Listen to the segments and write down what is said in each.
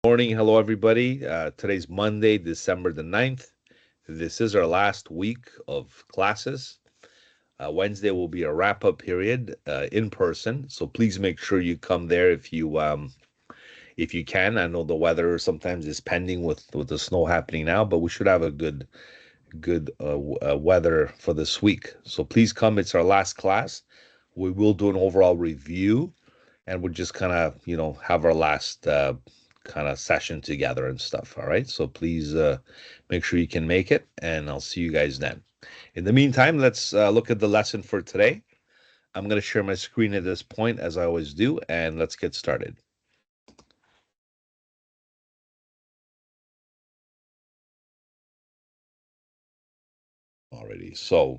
Morning. Hello, everybody. Today's Monday, December the 9th. This is our last week of classes. Wednesday will be a wrap-up period in person, so please make sure you come there if you can. I know the weather sometimes is pending with the snow happening now, but we should have a good weather for this week. So please come. It's our last class. We will do an overall review, and we'll just kind of have our last kind of session together and stuff. All right, so please make sure you can make it, and I'll see you guys then. In the meantime, let's look at the lesson for today. I'm going to share my screen at this point, as I always do, and let's get started. Alrighty, so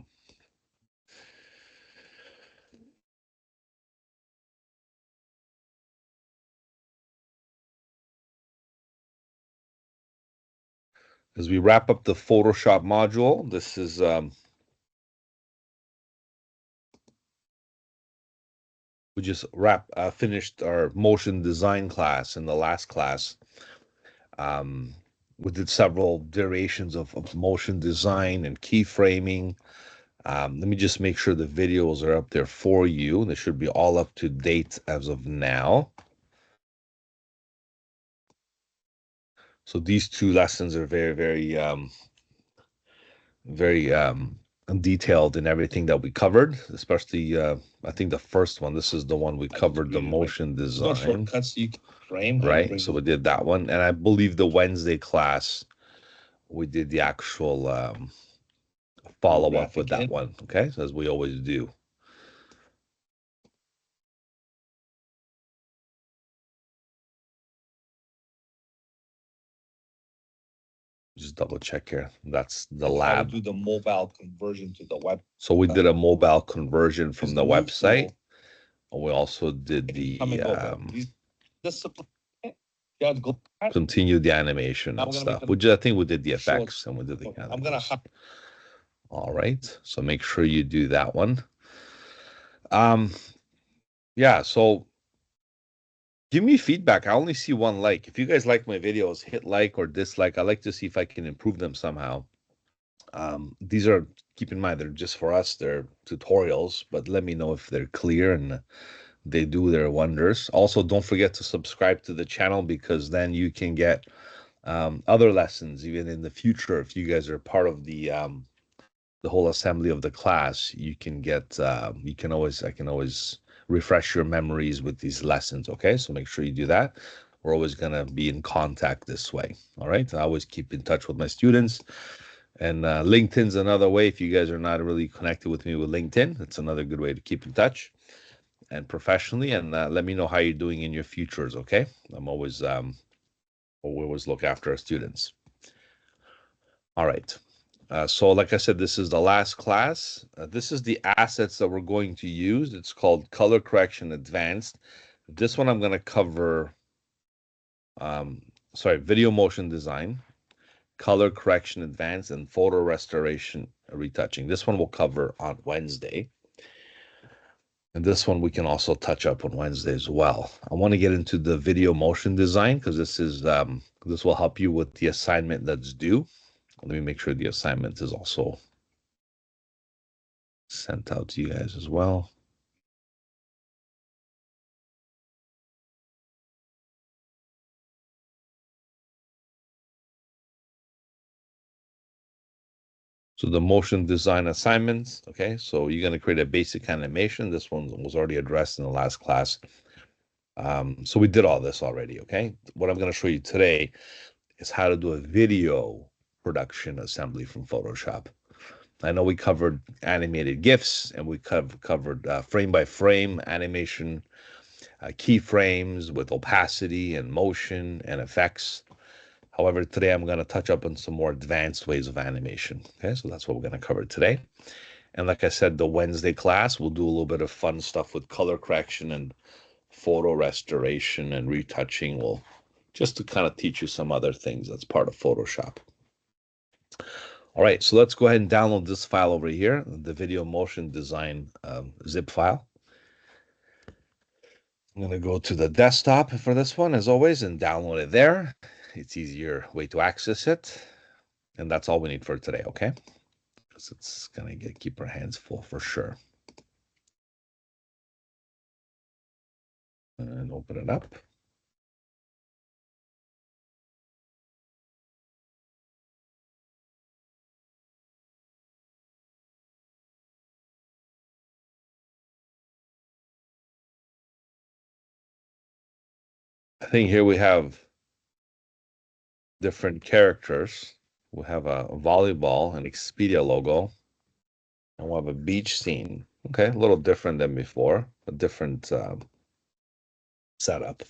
as we wrap up the Photoshop module, this is we just finished our motion design class in the last class. Um, we did several variations of motion design and keyframing. Let me just make sure the videos are up there for you. They should be all up to date as of now. So these two lessons are very detailed in everything that we covered, especially I think the first one. This is the one we covered, the motion design. Shortcuts you can frame, right? So we did that one, and I believe the Wednesday class we did the actual follow up with that one. Okay, so as we always do. Just double check here. That's the lab. Do the mobile conversion to the web. So we did a mobile conversion from the website. We also did the continue the animation and stuff. I think we did the effects and we did the animation. All right. So make sure you do that one. Yeah, so give me feedback. I only see one like. If you guys like my videos, hit like or dislike. I like to see if I can improve them somehow. These are, keep in mind, they're just for us. They're tutorials, but let me know if they're clear and they do their wonders. Also, don't forget to subscribe to the channel because then you can get other lessons even in the future. If you guys are part of the whole assembly of the class, you can get I can always refresh your memories with these lessons. Okay, so make sure you do that. We're always going to be in contact this way. All right, I always keep in touch with my students. And LinkedIn's another way. If you guys are not really connected with me with LinkedIn, it's another good way to keep in touch and professionally. And let me know how you're doing in your futures. Okay, I'm always we always look after our students. All right. So like I said, this is the last class. This is the assets that we're going to use. It's called Color Correction Advanced. This one I'm going to cover, Video Motion Design, Color Correction Advanced, and Photo Restoration Retouching. This one we'll cover on Wednesday. And this one we can also touch up on Wednesday as well. I want to get into the video motion design because this will help you with the assignment that's due. Let me make sure the assignment is also sent out to you guys as well. So the motion design assignments, okay? So you're going to create a basic animation. This one was already addressed in the last class. So we did all this already, okay? What I'm going to show you today is how to do a video production assembly from Photoshop. I know we covered animated GIFs and we covered frame by frame animation, keyframes with opacity and motion and effects. However, today I'm going to touch up on some more advanced ways of animation. Okay, so that's what we're going to cover today. And like I said, the Wednesday class, we'll do a little bit of fun stuff with color correction and photo restoration and retouching. We'll just to kind of teach you some other things that's part of Photoshop. All right, so let's go ahead and download this file over here, the video motion design zip file. I'm going to go to the desktop for this one, as always, and download it there. It's easier way to access it. And that's all we need for today, okay? Because it's going to keep our hands full for sure. And open it up. I think here we have different characters. We have a volleyball, an Expedia logo, and we'll have a beach scene. Okay, a little different than before, a different setup.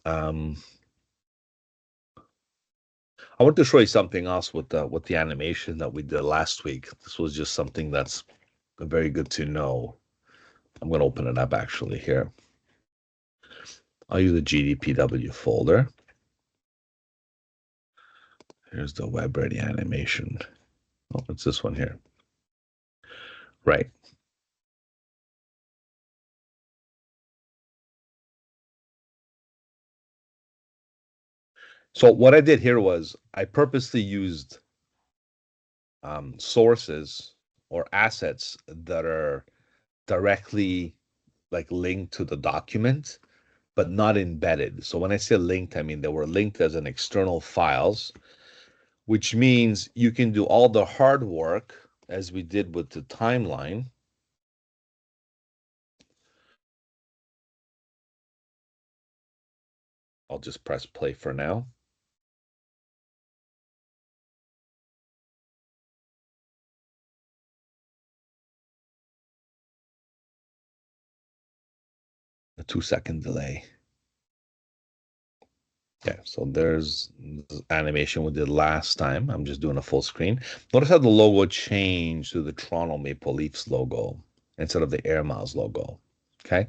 Um, I want to show you something else with the animation that we did last week. This was just something that's very good to know. I'm going to open it up actually here. I'll use the GDPW folder. Here's the web ready animation. Oh, it's this one here. Right. So what I did here was I purposely used sources or assets that are directly like linked to the document, but not embedded. So when I say linked, I mean they were linked as an external files, which means you can do all the hard work as we did with the timeline. I'll just press play for now. A 2-second delay. Yeah, so there's this animation we did last time. I'm just doing a full screen. Notice how the logo changed to the Toronto Maple Leafs logo instead of the Air Miles logo. Okay.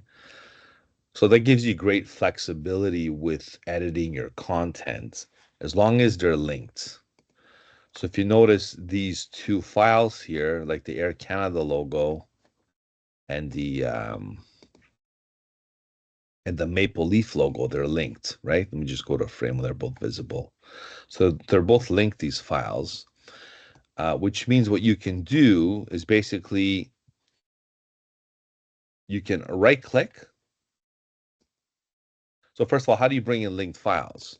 So that gives you great flexibility with editing your content as long as they're linked. So if you notice these two files here, like the Air Canada logo and the Maple Leaf logo, they're linked, right? Let me just go to a frame where they're both visible. So they're both linked, these files, which means what you can do is basically you can right click. So first of all, how do you bring in linked files?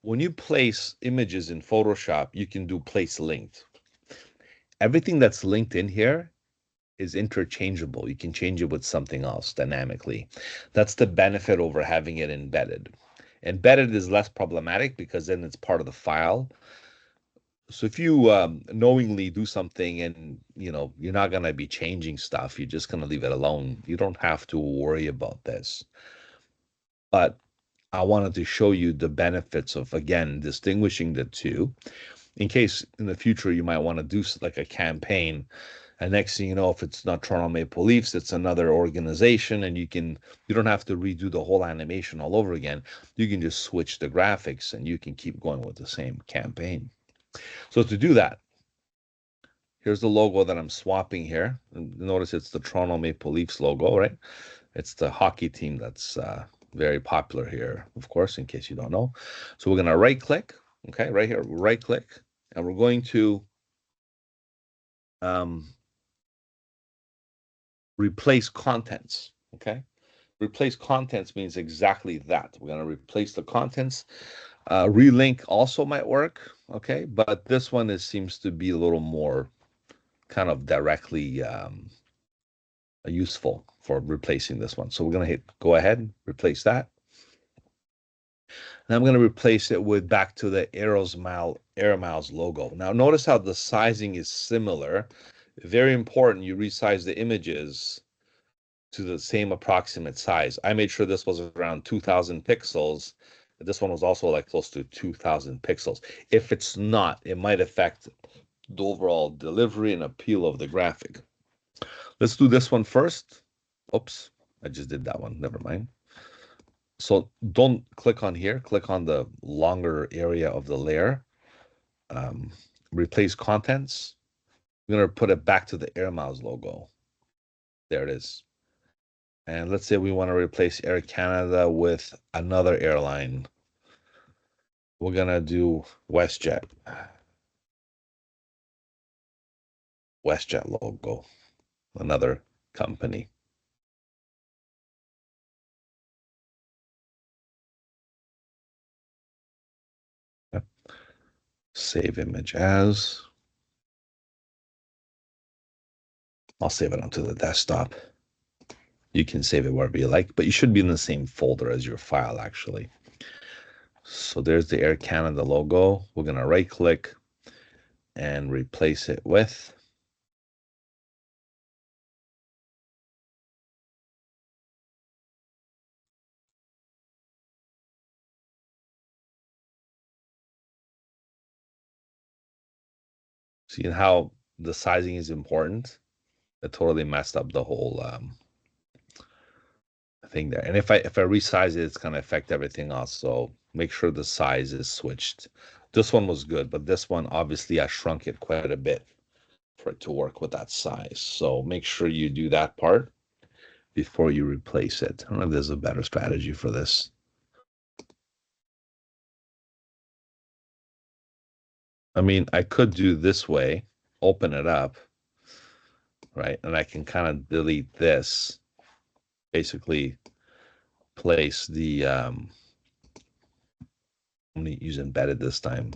When you place images in Photoshop, you can do place linked. Everything that's linked in here is interchangeable. You can change it with something else dynamically. That's the benefit over having it embedded. Embedded is less problematic because then it's part of the file. So if you knowingly do something and you're not going to be changing stuff, you're just going to leave it alone. You don't have to worry about this. But I wanted to show you the benefits of, again, distinguishing the two in case in the future you might want to do like a campaign. And next thing you know, if it's not Toronto Maple Leafs, it's another organization, and you don't have to redo the whole animation all over again. You can just switch the graphics and you can keep going with the same campaign. So to do that, here's the logo that I'm swapping here. And notice it's the Toronto Maple Leafs logo, right? It's the hockey team that's very popular here, of course, in case you don't know. So we're going to right click, okay, right here, right click, and we're going to um, replace contents, okay? Replace contents means exactly that. We're going to replace the contents. Relink also might work, okay? But this one seems to be a little more kind of directly useful for replacing this one. So we're going to hit go ahead, replace that. And I'm going to replace it with back to the Air Miles logo. Now notice how the sizing is similar. Very important, you resize the images to the same approximate size. I made sure this was around 2000 pixels. This one was also like close to 2000 pixels. If it's not, it might affect the overall delivery and appeal of the graphic. Let's do this one first. Oops, I just did that one. Never mind. So don't click on here. Click on the longer area of the layer. Um, Replace contents. I'm going to put it back to the Air Miles logo. There it is. And let's say we want to replace Air Canada with another airline. We're gonna do WestJet. WestJet logo, another company. Yep. Save image as. I'll save it onto the desktop. You can save it wherever you like, but you should be in the same folder as your file, actually. So there's the Air Canada logo. We're going to right click and replace it with. See how the sizing is important? It totally messed up the whole thing there. And if I resize it, it's going to affect everything else. So make sure the size is switched. This one was good, but this one, obviously, I shrunk it quite a bit for it to work with that size. So make sure you do that part before you replace it. I don't know if there's a better strategy for this. I mean, I could do this way, open it up, right? And I can kind of delete this, basically place the, I'm going to use embedded this time,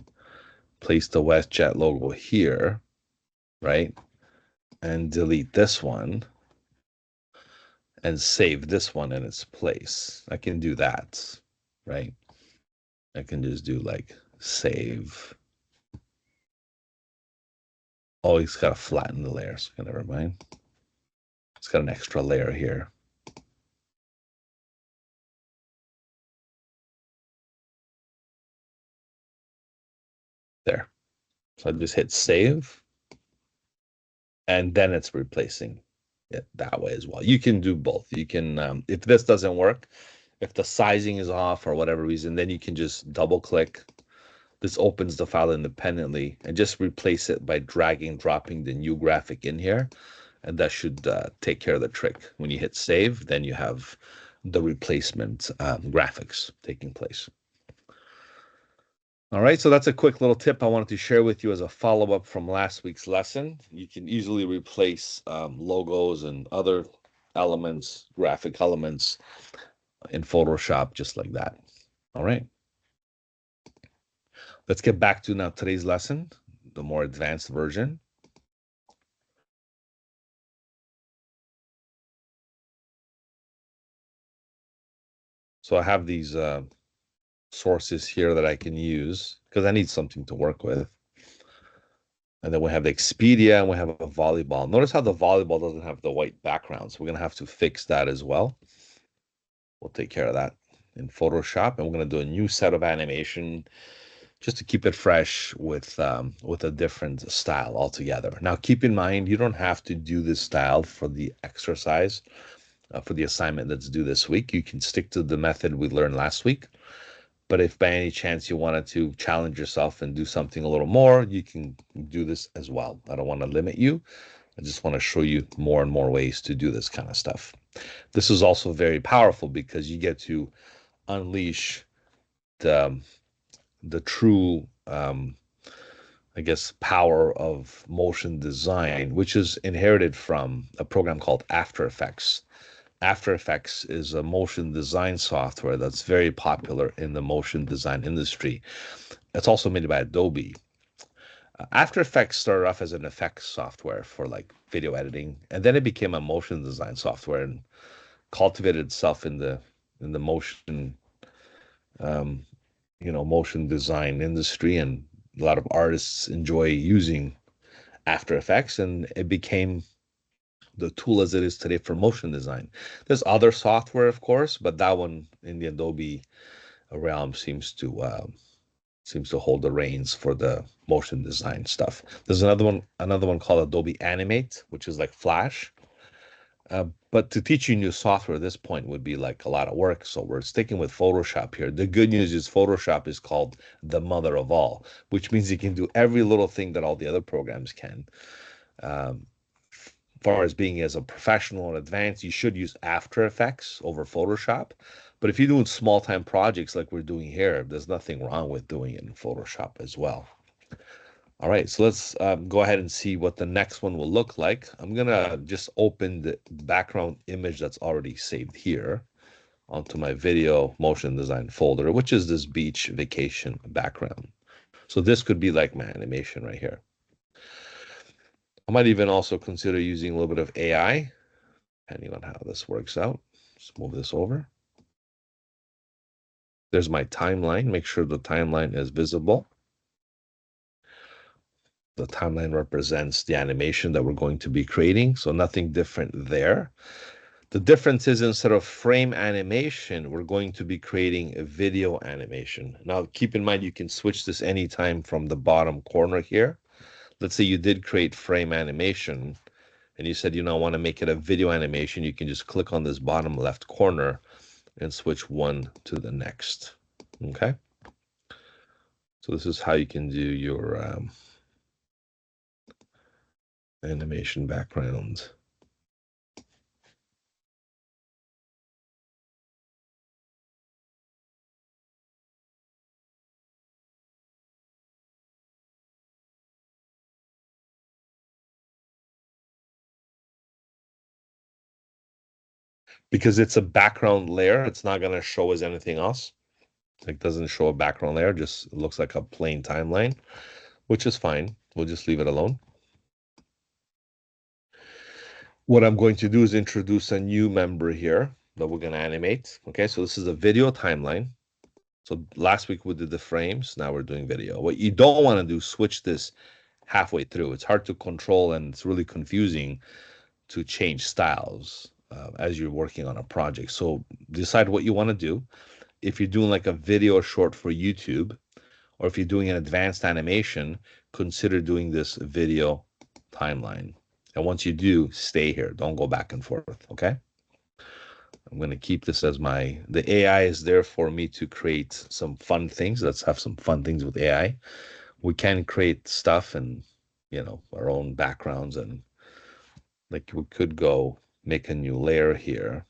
place the WestJet logo here, right? And delete this one and save this one in its place. I can do that, right? I can just do like save. Oh, he's got to flatten the layers. Okay, never mind. It's got an extra layer here. There. So I just hit save, and then it's replacing it that way as well. You can do both. You can, if this doesn't work, if the sizing is off for whatever reason, then you can just double click. This opens the file independently and just replace it by dragging, dropping the new graphic in here. And that should take care of the trick. When you hit save, then you have the replacement graphics taking place. All right, so that's a quick little tip I wanted to share with you as a follow-up from last week's lesson. You can easily replace logos and other elements, graphic elements in Photoshop just like that. All right. Let's get back to now today's lesson, the more advanced version. So I have these sources here that I can use because I need something to work with. And then we have the Expedia and we have a volleyball. Notice how the volleyball doesn't have the white background. So we're going to have to fix that as well. We'll take care of that in Photoshop. And we're going to do a new set of animation just to keep it fresh with a different style altogether. Now, keep in mind, you don't have to do this style for the exercise, for the assignment that's due this week. You can stick to the method we learned last week. But if by any chance you wanted to challenge yourself and do something a little more, you can do this as well. I don't want to limit you. I just want to show you more and more ways to do this kind of stuff. This is also very powerful because you get to unleash the true, I guess, power of motion design, which is inherited from a program called After Effects. After Effects is a motion design software that's very popular in the motion design industry. It's also made by Adobe. After Effects started off as an effects software for like video editing, and then it became a motion design software and cultivated itself in the motion motion design industry, and a lot of artists enjoy using After Effects, and it became the tool as it is today for motion design. There's other software, of course, but that one in the Adobe realm seems to hold the reins for the motion design stuff. There's another one called Adobe Animate, which is like Flash. But to teach you new software at this point would be like a lot of work. So we're sticking with Photoshop here. The good news is Photoshop is called the mother of all, which means you can do every little thing that all the other programs can. Um, far as being as a professional and advanced, you should use After Effects over Photoshop. But if you're doing small time projects like we're doing here, there's nothing wrong with doing it in Photoshop as well. All right, so let's go ahead and see what the next one will look like. I'm gonna just open the background image that's already saved here onto my video motion design folder, which is this beach vacation background. So this could be like my animation right here. I might even also consider using a little bit of AI, depending on how this works out. Let's move this over. There's my timeline. Make sure the timeline is visible. The timeline represents the animation that we're going to be creating, so nothing different there. The difference is instead of frame animation, we're going to be creating a video animation. Now, keep in mind, you can switch this anytime from the bottom corner here. Let's say you did create frame animation and you said, I want to make it a video animation. You can just click on this bottom left corner and switch one to the next. Okay. So this is how you can do your animation background. Because it's a background layer, it's not going to show as anything else. Like doesn't show a background layer, just looks like a plain timeline, which is fine. We'll just leave it alone. What I'm going to do is introduce a new member here that we're going to animate. Okay, so this is a video timeline. So last week we did the frames, now we're doing video. What you don't want to do, switch this halfway through. It's hard to control and it's really confusing to change styles as you're working on a project. So decide what you want to do. If you're doing like a video short for YouTube, or if you're doing an advanced animation, consider doing this video timeline. And once you do, stay here. Don't go back and forth, okay? I'm going to keep this as the AI is there for me to create some fun things. Let's have some fun things with AI. We can create stuff and, our own backgrounds, and like we could go make a new layer here.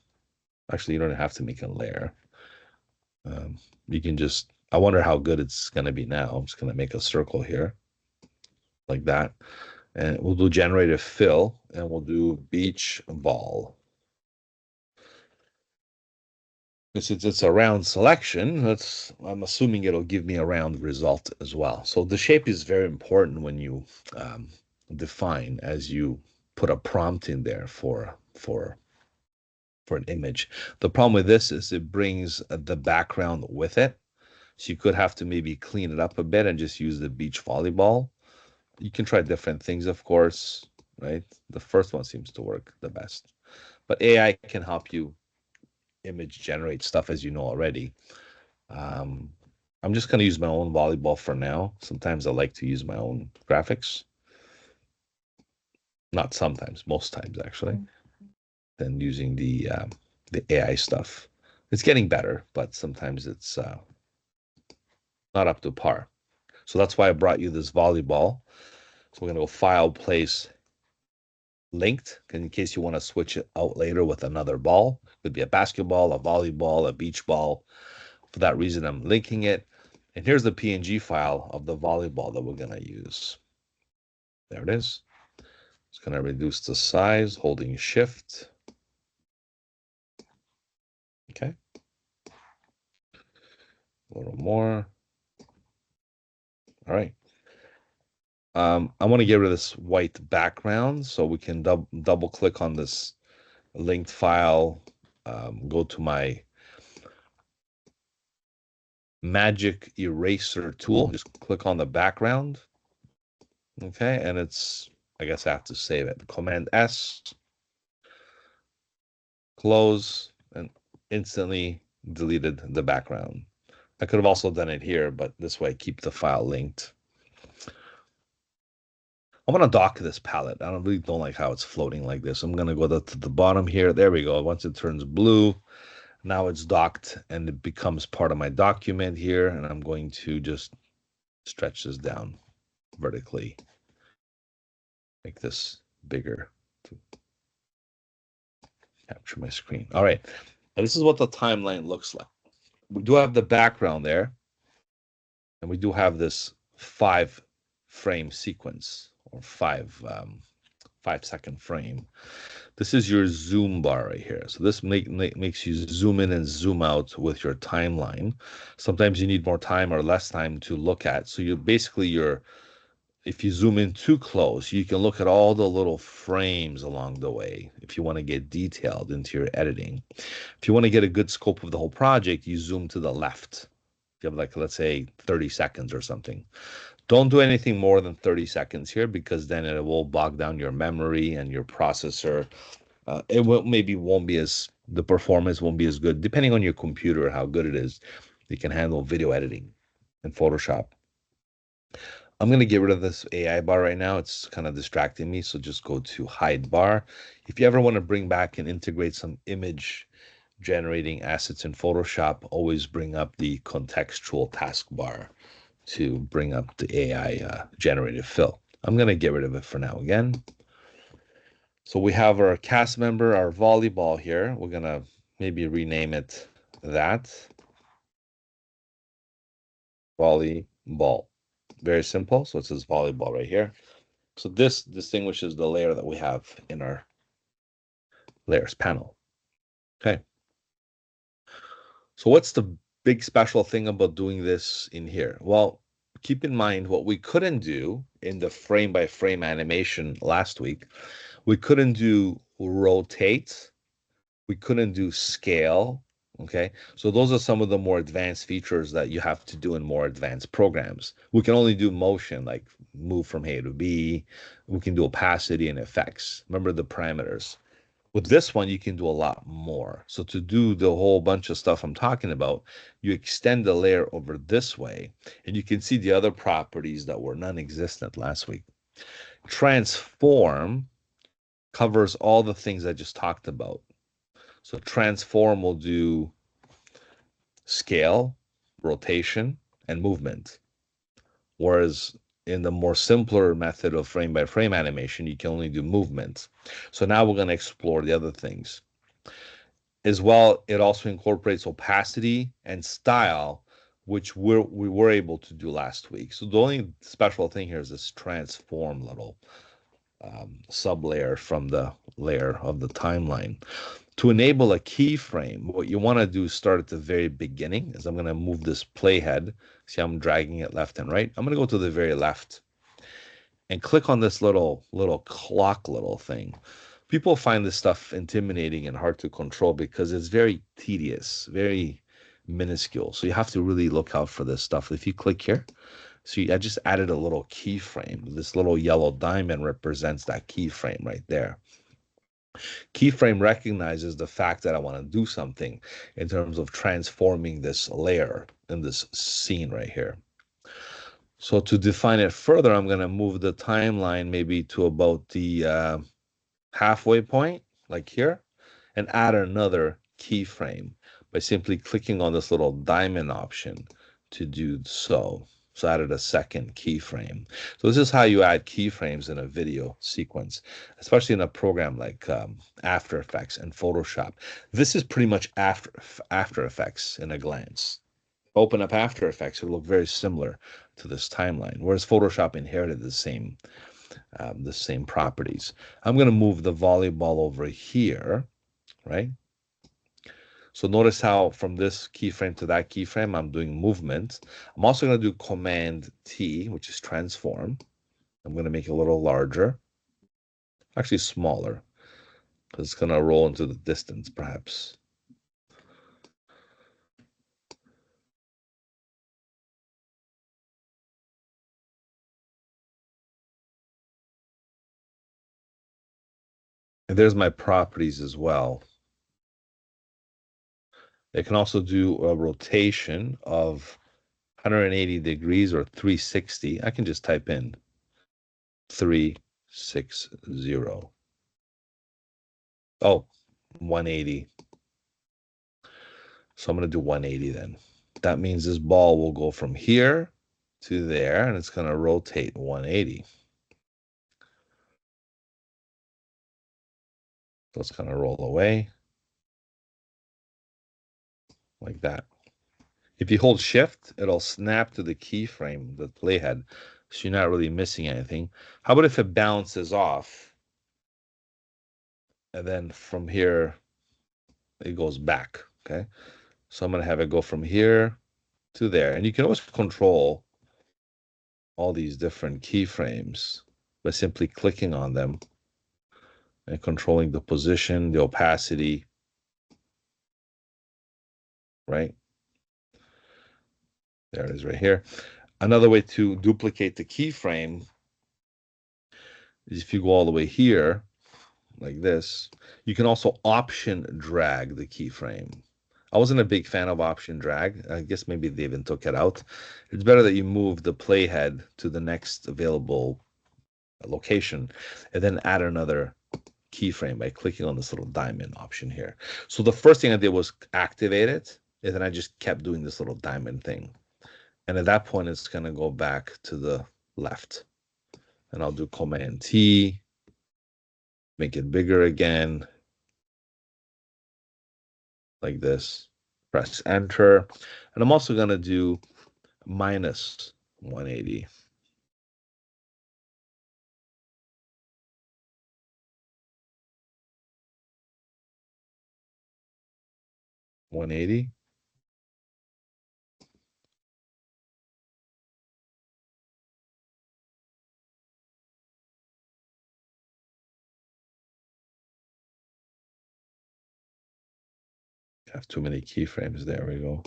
Actually, you don't have to make a layer. You can just, I wonder how good it's going to be now. I'm just going to make a circle here like that. And we'll do generative fill and we'll do beach ball. Since it's a round selection, I'm assuming it'll give me a round result as well. So the shape is very important when you define, as you put a prompt in there for an image. The problem with this is it brings the background with it. So you could have to maybe clean it up a bit and just use the beach volleyball. You can try different things, of course, right? The first one seems to work the best. But AI can help you image generate stuff, as you know already. I'm just going to use my own volleyball for now. Sometimes I like to use my own graphics. Not sometimes, most times actually, than using the AI stuff. It's getting better, but sometimes it's not up to par. So that's why I brought you this volleyball. So we're going to go File, Place, Linked, in case you want to switch it out later with another ball. It could be a basketball, a volleyball, a beach ball. For that reason, I'm linking it. And here's the PNG file of the volleyball that we're going to use. There it is. It's going to reduce the size, holding Shift. Okay. A little more. All right. I want to get rid of this white background, so we can double click on this linked file, go to my magic eraser tool, just click on the background. Okay, and I guess I have to save it. Command S, close, and instantly deleted the background. I could have also done it here, but this way I keep the file linked. I'm gonna dock this palette. I really don't like how it's floating like this. I'm gonna go to the bottom here. There we go. Once it turns blue, now it's docked and it becomes part of my document here. And I'm going to just stretch this down vertically. Make this bigger. Capture my screen. All right. And this is what the timeline looks like. We do have the background there, and we do have this 5 frame sequence or 5 second frame. This is your zoom bar right here. So this makes you zoom in and zoom out with your timeline. Sometimes you need more time or less time to look at. So you basically if you zoom in too close, you can look at all the little frames along the way if you want to get detailed into your editing. If you want to get a good scope of the whole project, you zoom to the left. You have like, let's say 30 seconds or something. Don't do anything more than 30 seconds here because then it will bog down your memory and your processor. The performance won't be as good depending on your computer, how good it is. You can handle video editing in Photoshop. I'm going to get rid of this AI bar right now. It's kind of distracting me. So just go to hide bar. If you ever want to bring back and integrate some image generating assets in Photoshop, always bring up the contextual taskbar to bring up the AI generated fill. I'm going to get rid of it for now again. So we have our cast member, our volleyball here. We're going to maybe rename it that. Volleyball. Very simple. So it says volleyball right here. So this distinguishes the layer that we have in our layers panel. Okay. So what's the big special thing about doing this in here? Well, keep in mind what we couldn't do in the frame by frame animation last week. We couldn't do rotate. We couldn't do scale. Okay. So those are some of the more advanced features that you have to do in more advanced programs. We can only do motion, like move from A to B. We can do opacity and effects. Remember the parameters. With this one, you can do a lot more. So to do the whole bunch of stuff I'm talking about, you extend the layer over this way, and you can see the other properties that were non-existent last week. Transform covers all the things I just talked about. So transform will do scale, rotation, and movement. Whereas in the more simpler method of frame by frame animation, you can only do movement. So now we're going to explore the other things. As well, it also incorporates opacity and style, which we were able to do last week. So the only special thing here is this transform little sub-layer from the layer of the timeline. To enable a keyframe, what you want to do is start at the very beginning. As I'm going to move this playhead, see I'm dragging it left and right. I'm going to go to the very left and click on this little clock little thing. People find this stuff intimidating and hard to control because it's very tedious, very minuscule. So you have to really look out for this stuff. If you click here, I just added a little keyframe. This little yellow diamond represents that keyframe right there. Keyframe recognizes the fact that I want to do something in terms of transforming this layer in this scene right here. So to define it further, I'm going to move the timeline maybe to about the halfway point, like here, and add another keyframe by simply clicking on this little diamond option to do so. So I added a second keyframe. So this is how you add keyframes in a video sequence, especially in a program like After Effects and Photoshop. This is pretty much After Effects in a glance. Open up After Effects, it'll look very similar to this timeline, whereas Photoshop inherited the same properties. I'm going to move the volleyball over here, right? So notice how from this keyframe to that keyframe, I'm doing movement. I'm also going to do Command T, which is transform. I'm going to make it a little larger, actually smaller, because it's going to roll into the distance, perhaps. And there's my properties as well. They can also do a rotation of 180 degrees or 360. I can just type in 360. Oh, 180. So I'm going to do 180 then. That means this ball will go from here to there, and it's going to rotate 180. So it's going to roll away. like that. If you hold shift, it'll snap to the keyframe, the playhead, so you're not really missing anything. How about if it bounces off and then from here it goes back? Okay. So I'm going to have it go from here to there. And you can always control all these different keyframes by simply clicking on them and controlling the position, the opacity, right? There it is right here. Another way to duplicate the keyframe is if you go all the way here, like this, you can also option drag the keyframe. I wasn't a big fan of option drag. I guess maybe they even took it out. It's better that you move the playhead to the next available location and then add another keyframe by clicking on this little diamond option here. So the first thing I did was activate it, and then I just kept doing this little diamond thing. And at that point, it's going to go back to the left. And I'll do Command T, make it bigger again, like this. Press Enter. And I'm also going to do minus 180. 180. I have too many keyframes. There we go.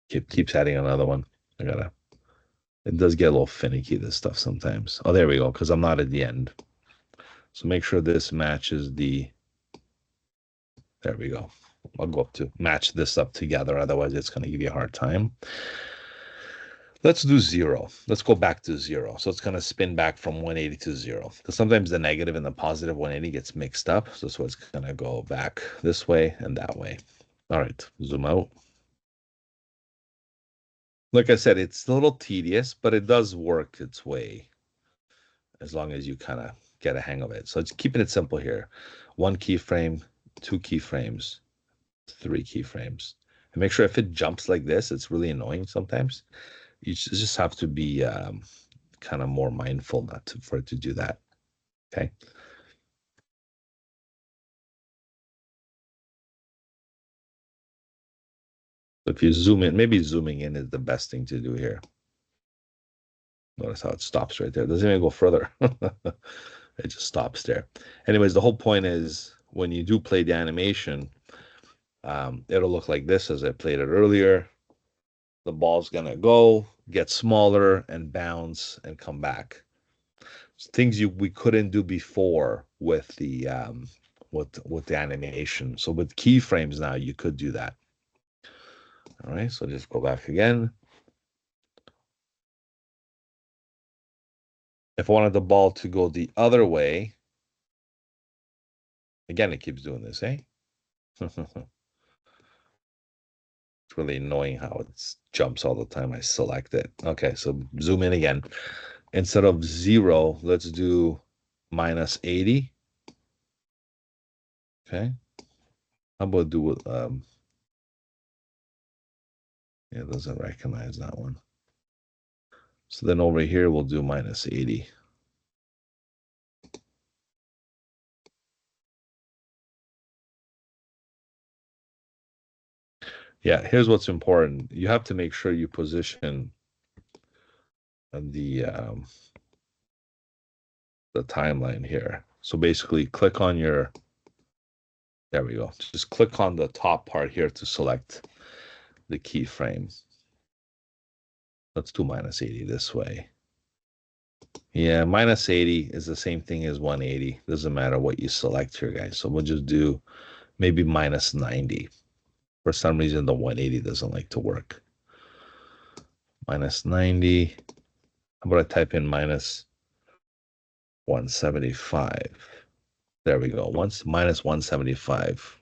Keeps adding another one. It does get a little finicky, this stuff sometimes. Oh, there we go, because I'm not at the end. So make sure this matches there we go. I'll go up to match this up together. Otherwise, it's going to give you a hard time. Let's do 0. Let's go back to 0. So it's going to spin back from 180 to 0. Because sometimes the negative and the positive 180 gets mixed up. So it's going to go back this way and that way. All right, zoom out. Like I said, it's a little tedious, but it does work its way as long as you kind of get a hang of it. So it's keeping it simple here. 1 keyframe, 2 keyframes, 3 keyframes. And make sure if it jumps like this, it's really annoying sometimes. You just have to be kind of more mindful for it to do that. Okay. If you zoom in, maybe zooming in is the best thing to do here. Notice how it stops right there. It doesn't even go further. It just stops there. Anyways, the whole point is when you do play the animation, it'll look like this as I played it earlier. The ball's gonna go, get smaller, and bounce and come back. Things we couldn't do before with the with the animation. So with keyframes now, you could do that. All right, so just go back again. If I wanted the ball to go the other way, again, it keeps doing this, eh? It's really annoying how it jumps all the time. I select it. Okay, so zoom in again. Instead of 0, let's do minus 80. Okay. How about do yeah, it doesn't recognize that one. So then over here, we'll do minus 80. Yeah, here's what's important. You have to make sure you position the timeline here. So basically click on there we go. Just click on the top part here to select the keyframe. Let's do minus 80 this way. Yeah, minus 80 is the same thing as 180. Doesn't matter what you select here, guys. So we'll just do maybe minus 90. For some reason, the 180 doesn't like to work. Minus 90. How about I type in minus 175? There we go. Minus 175.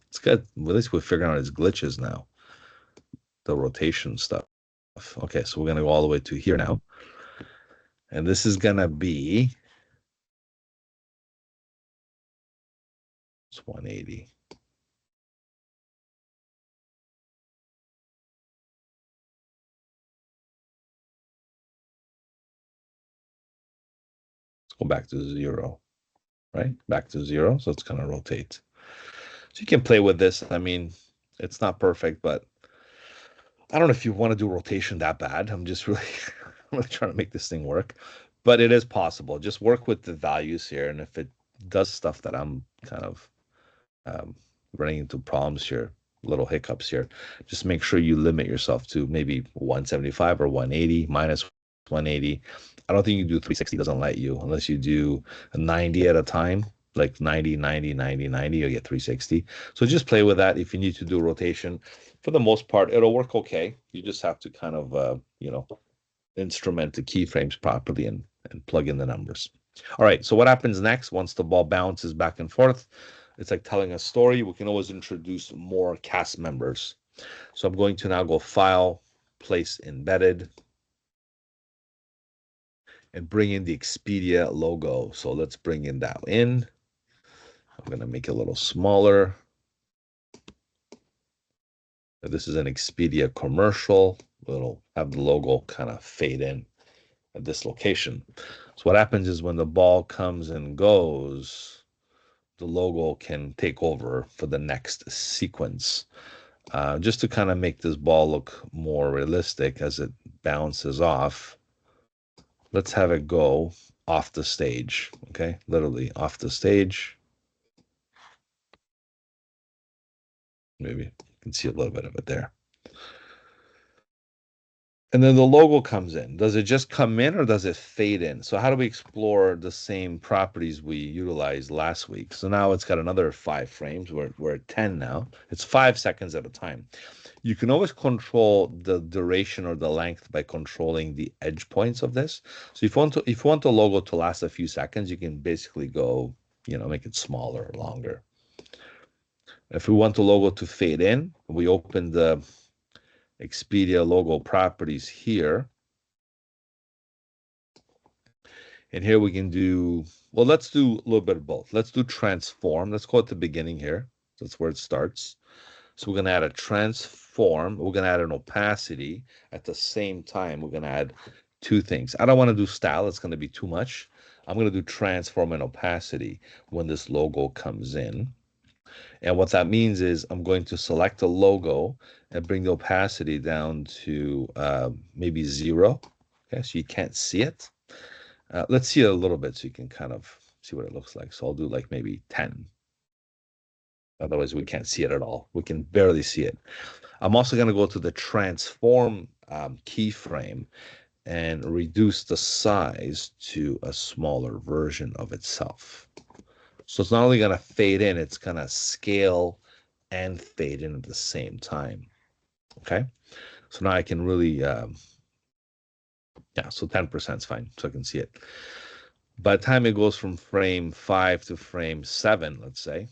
It's good. Well, at least we're figuring out its glitches now. The rotation stuff. Okay, so we're going to go all the way to here now. And this is gonna be, it's 180. Let's go back to 0, right? Back to 0. So it's gonna rotate. So you can play with this. I mean, it's not perfect, but I don't know if you want to do rotation that bad. I'm just really, really trying to make this thing work, but it is possible. Just work with the values here, and if it does stuff that I'm kind of um, running into problems here, little hiccups here, just make sure you limit yourself to maybe 175 or 180 minus 180. I don't think you do 360, doesn't let you unless you do a 90 at a time, like 90, 90, 90, 90, you get 360. So just play with that. If you need to do rotation, for the most part, it'll work okay. You just have to kind of, instrument the keyframes properly and plug in the numbers. All right, so what happens next once the ball bounces back and forth? It's like telling a story. We can always introduce more cast members. So I'm going to now go File, Place Embedded, and bring in the Expedia logo. So let's bring in that in. I'm going to make it a little smaller. This is an Expedia commercial. It'll have the logo kind of fade in at this location. So what happens is when the ball comes and goes, the logo can take over for the next sequence. Just to kind of make this ball look more realistic as it bounces off, let's have it go off the stage, okay? Literally off the stage. Maybe you can see a little bit of it there. And then the logo comes in. Does it just come in or does it fade in? So how do we explore the same properties we utilized last week? So now it's got another 5 frames. We're at 10 now. It's 5 seconds at a time. You can always control the duration or the length by controlling the edge points of this. So if you want the logo to last a few seconds, you can basically go, make it smaller or longer. If we want the logo to fade in, we open the Expedia logo properties here. And here we can do, well, let's do a little bit of both. Let's do transform. Let's go at the beginning here. That's where it starts. So we're going to add a transform. We're going to add an opacity. At the same time, we're going to add 2 things. I don't want to do style. It's going to be too much. I'm going to do transform and opacity when this logo comes in. And what that means is I'm going to select a logo and bring the opacity down to maybe 0. Okay, so you can't see it. Let's see it a little bit so you can kind of see what it looks like. So I'll do like maybe 10. Otherwise, we can't see it at all. We can barely see it. I'm also going to go to the transform keyframe and reduce the size to a smaller version of itself. So it's not only going to fade in, it's going to scale and fade in at the same time. Okay. So now I can really, so 10% is fine. So I can see it. By the time it goes from frame 5 to frame 7, let's say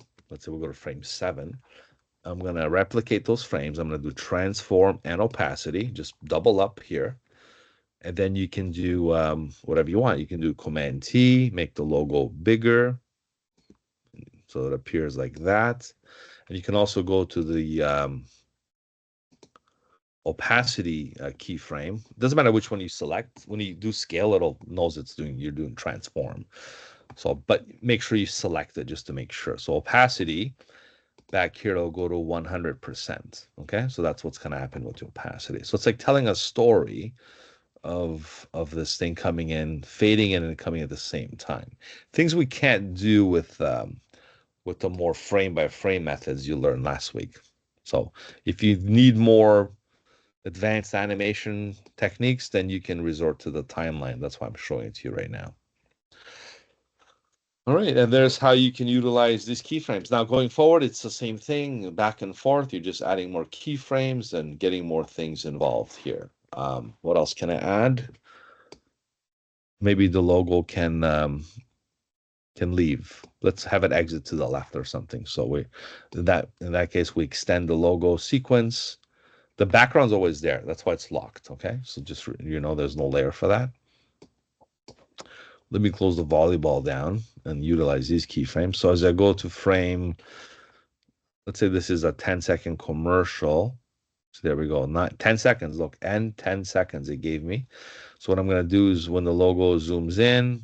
we'll go to frame 7. I'm going to replicate those frames. I'm going to do transform and opacity, just double up here. And then you can do whatever you want. You can do Command T, make the logo bigger so it appears like that. And you can also go to the opacity keyframe. Doesn't matter which one you select. When you do scale, it'll knows you're doing transform. So, but make sure you select it just to make sure. So opacity, back here, it'll go to 100%. Okay, so that's what's going to happen with the opacity. So it's like telling a story of this thing coming in, fading in, and coming at the same time. Things we can't do with the more frame by frame methods you learned last week. So if you need more advanced animation techniques, then you can resort to the timeline. That's why I'm showing it to you right now. All right, and there's how you can utilize these keyframes. Now, going forward, it's the same thing, back and forth. You're just adding more keyframes and getting more things involved here. What else can I add? Maybe the logo can leave. Let's have it exit to the left or something. So in that case, we extend the logo sequence. The background's always there. That's why it's locked. Okay, so just there's no layer for that. Let me close the volleyball down and utilize these keyframes. So as I go to frame, let's say this is a 10-second commercial. So there we go. Not 10 seconds. Look, and 10 seconds it gave me. So what I'm going to do is when the logo zooms in,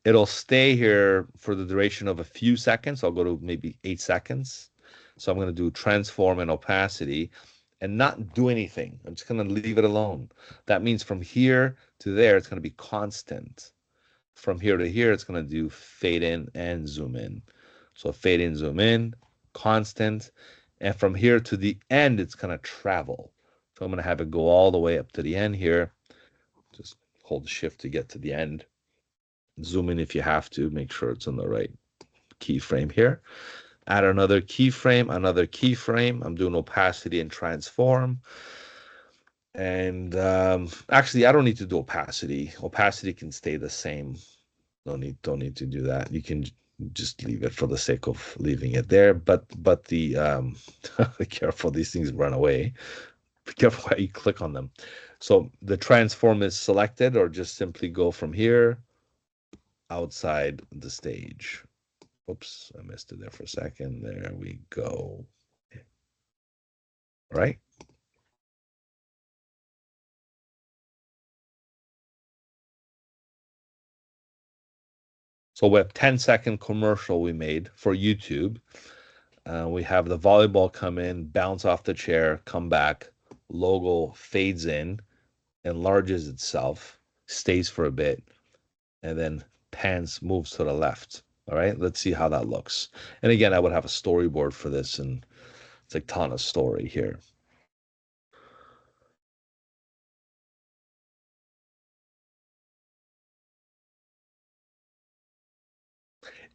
it'll stay here for the duration of a few seconds. I'll go to maybe 8 seconds. So I'm going to do transform and opacity and not do anything. I'm just going to leave it alone. That means from here to there, it's going to be constant. From here to here, it's going to do fade in and zoom in. So fade in, zoom in, constant. And from here to the end, it's going to travel. So I'm going to have it go all the way up to the end here. Just hold shift to get to the end. Zoom in if you have to, make sure it's on the right keyframe here. Add another keyframe, another keyframe. I'm doing opacity and transform. And actually, I don't need to do opacity. Opacity can stay the same. Don't need to do that. You can just leave it for the sake of leaving it there. But the be careful, these things run away. Be careful how you click on them. So the transform is selected, or just simply go from here outside the stage. Oops, I missed it there for a second. There we go. All right. So we have 10-second commercial we made for YouTube. We have the volleyball come in, bounce off the chair, come back, logo fades in, enlarges itself, stays for a bit, and then pans, moves to the left. All right, let's see how that looks. And again, I would have a storyboard for this, and it's like telling a story here.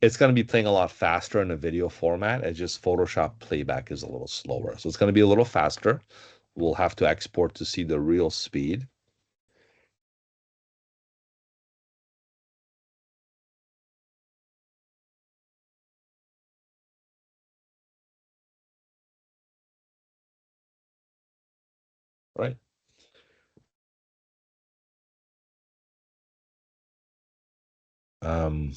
It's going to be playing a lot faster in a video format. It's just Photoshop playback is a little slower. So it's going to be a little faster. We'll have to export to see the real speed. Right. Um,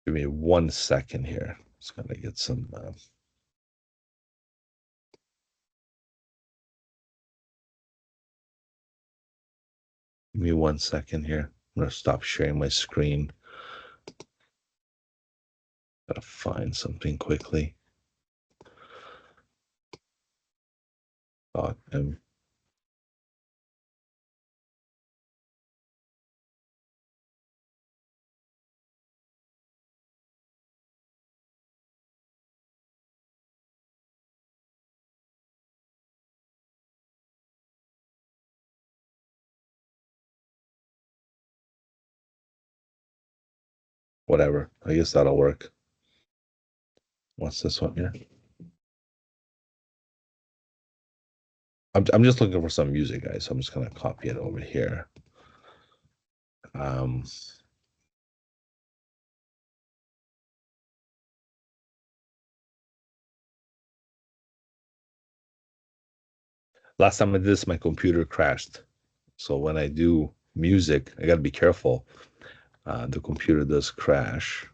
Give me 1 second here. Just going to get some. Give me 1 second here. I'm going to stop sharing my screen. Gotta find something quickly. Oh, whatever. I guess that'll work. What's this one here? I'm just looking for some music, guys. So I'm just gonna copy it over here. Um, Last time I did this, my computer crashed. So when I do music, I gotta be careful. The computer does crash.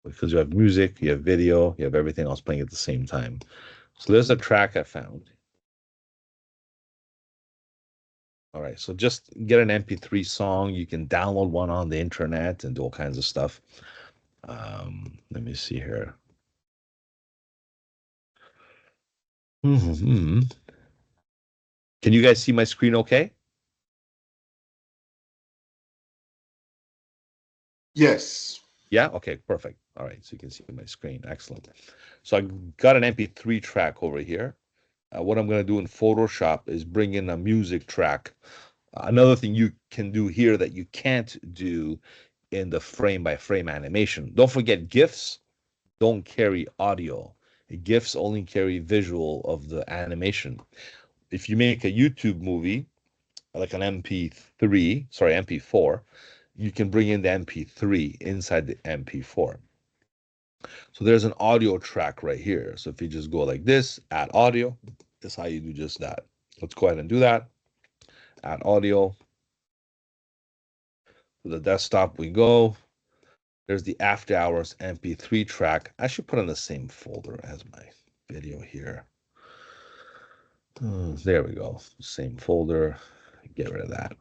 Because you have music, you have video, you have everything else playing at the same time. So there's a track I found. All right, so just get an MP3 song. You can download one on the internet and do all kinds of stuff. Let me see here. Hmm. Can you guys see my screen okay? Yes. Yeah, okay, perfect. All right, so you can see my screen. Excellent. So I got an MP3 track over here. What I'm going to do in Photoshop is bring in a music track. Another thing you can do here that you can't do in the frame by frame animation. Don't forget GIFs don't carry audio. GIFs only carry visual of the animation. If you make a YouTube movie, like an MP3, sorry, MP4, you can bring in the MP3 inside the MP4. So there's an audio track right here. So if you just go like this, add audio, that's how you do just that. Let's go ahead and do that. Add audio. To the desktop we go. There's the After Hours MP3 track. I should put in the same folder as my video here. There we go. Same folder. Get rid of that.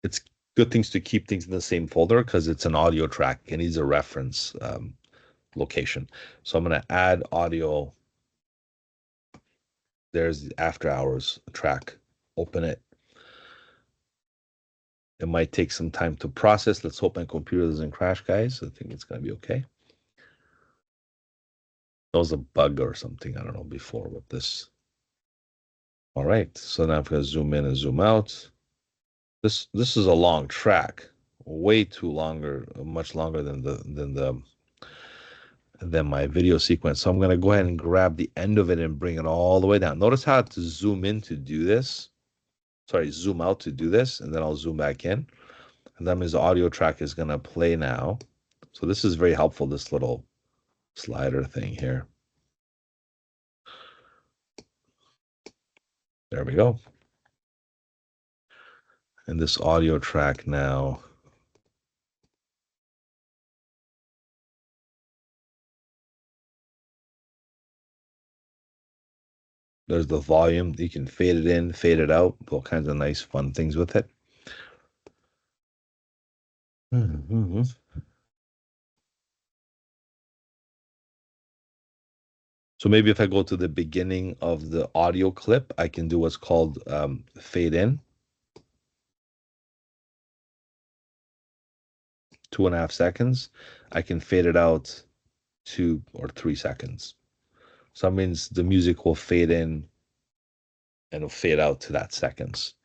It's good things to keep things in the same folder because it's an audio track. It needs a reference location. So I'm going to add audio. There's the After Hours track. Open it. It might take some time to process. Let's hope my computer doesn't crash, guys. I think it's going to be okay. That was a bug or something. I don't know before with this. All right. So now I'm going to zoom in and zoom out. This is a long track, way too longer, much longer than my video sequence. So I'm going to go ahead and grab the end of it and bring it all the way down. Notice how I have to zoom in to do this. Sorry, zoom out to do this, and then I'll zoom back in. And that means the audio track is going to play now. So this is very helpful, this little slider thing here. There we go. And this audio track now. There's the volume. You can fade it in, fade it out, all kinds of nice, fun things with it. Mm-hmm. So maybe if I go to the beginning of the audio clip, I can do what's called fade in. 2.5 seconds. I can fade it out 2 or 3 seconds. So that means the music will fade in and it'll fade out to that seconds.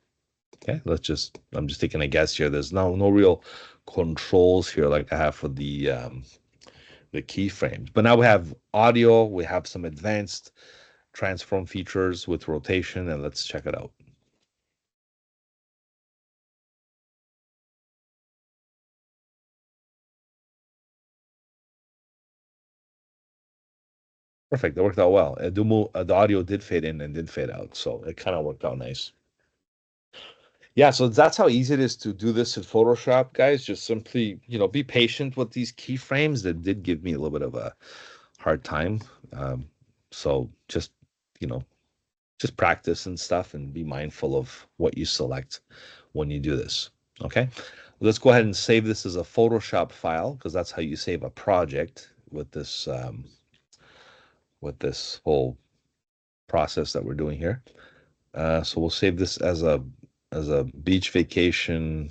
Okay, I'm just taking a guess here. There's no real controls here like I have for the keyframes. But now we have audio, we have some advanced transform features with rotation, and let's check it out. Perfect. That worked out well. The audio did fade in and did fade out, so it kind of worked out nice. Yeah, so that's how easy it is to do this in Photoshop, guys. Just simply, be patient with these keyframes. That did give me a little bit of a hard time. So you know, just practice and stuff and be mindful of what you select when you do this. Okay, let's go ahead and save this as a Photoshop file because that's how you save a project with this whole process that we're doing here. So we'll save this as a beach vacation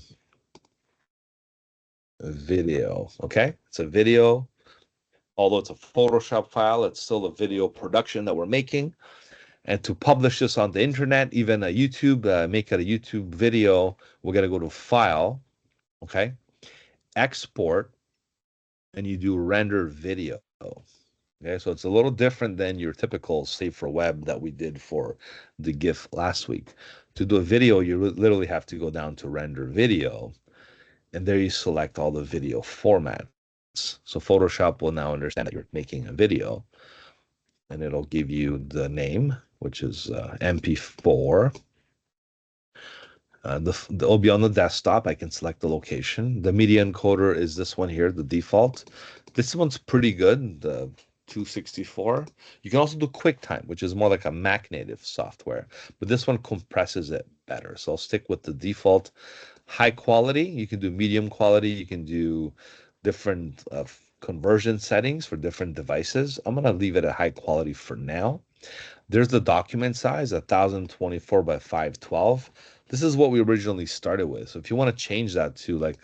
video. Okay, it's a video. Although it's a Photoshop file, it's still a video production that we're making. And to publish this on the internet, even a YouTube, make it a YouTube video, we're gonna go to File, okay, Export, and you do Render Video. Okay, so it's a little different than your typical Save for Web that we did for the GIF last week. To do a video, you literally have to go down to Render Video, and there you select all the video formats. So Photoshop will now understand that you're making a video, and it'll give you the name, which is MP4. It'll be on the desktop. I can select the location. The media encoder is this one here, the default. This one's pretty good, the 264. You can also do QuickTime, which is more like a Mac native software, but this one compresses it better. So I'll stick with the default high quality. You can do medium quality. You can do different conversion settings for different devices. I'm going to leave it at high quality for now. There's the document size, 1024 by 512. This is what we originally started with. So if you want to change that to like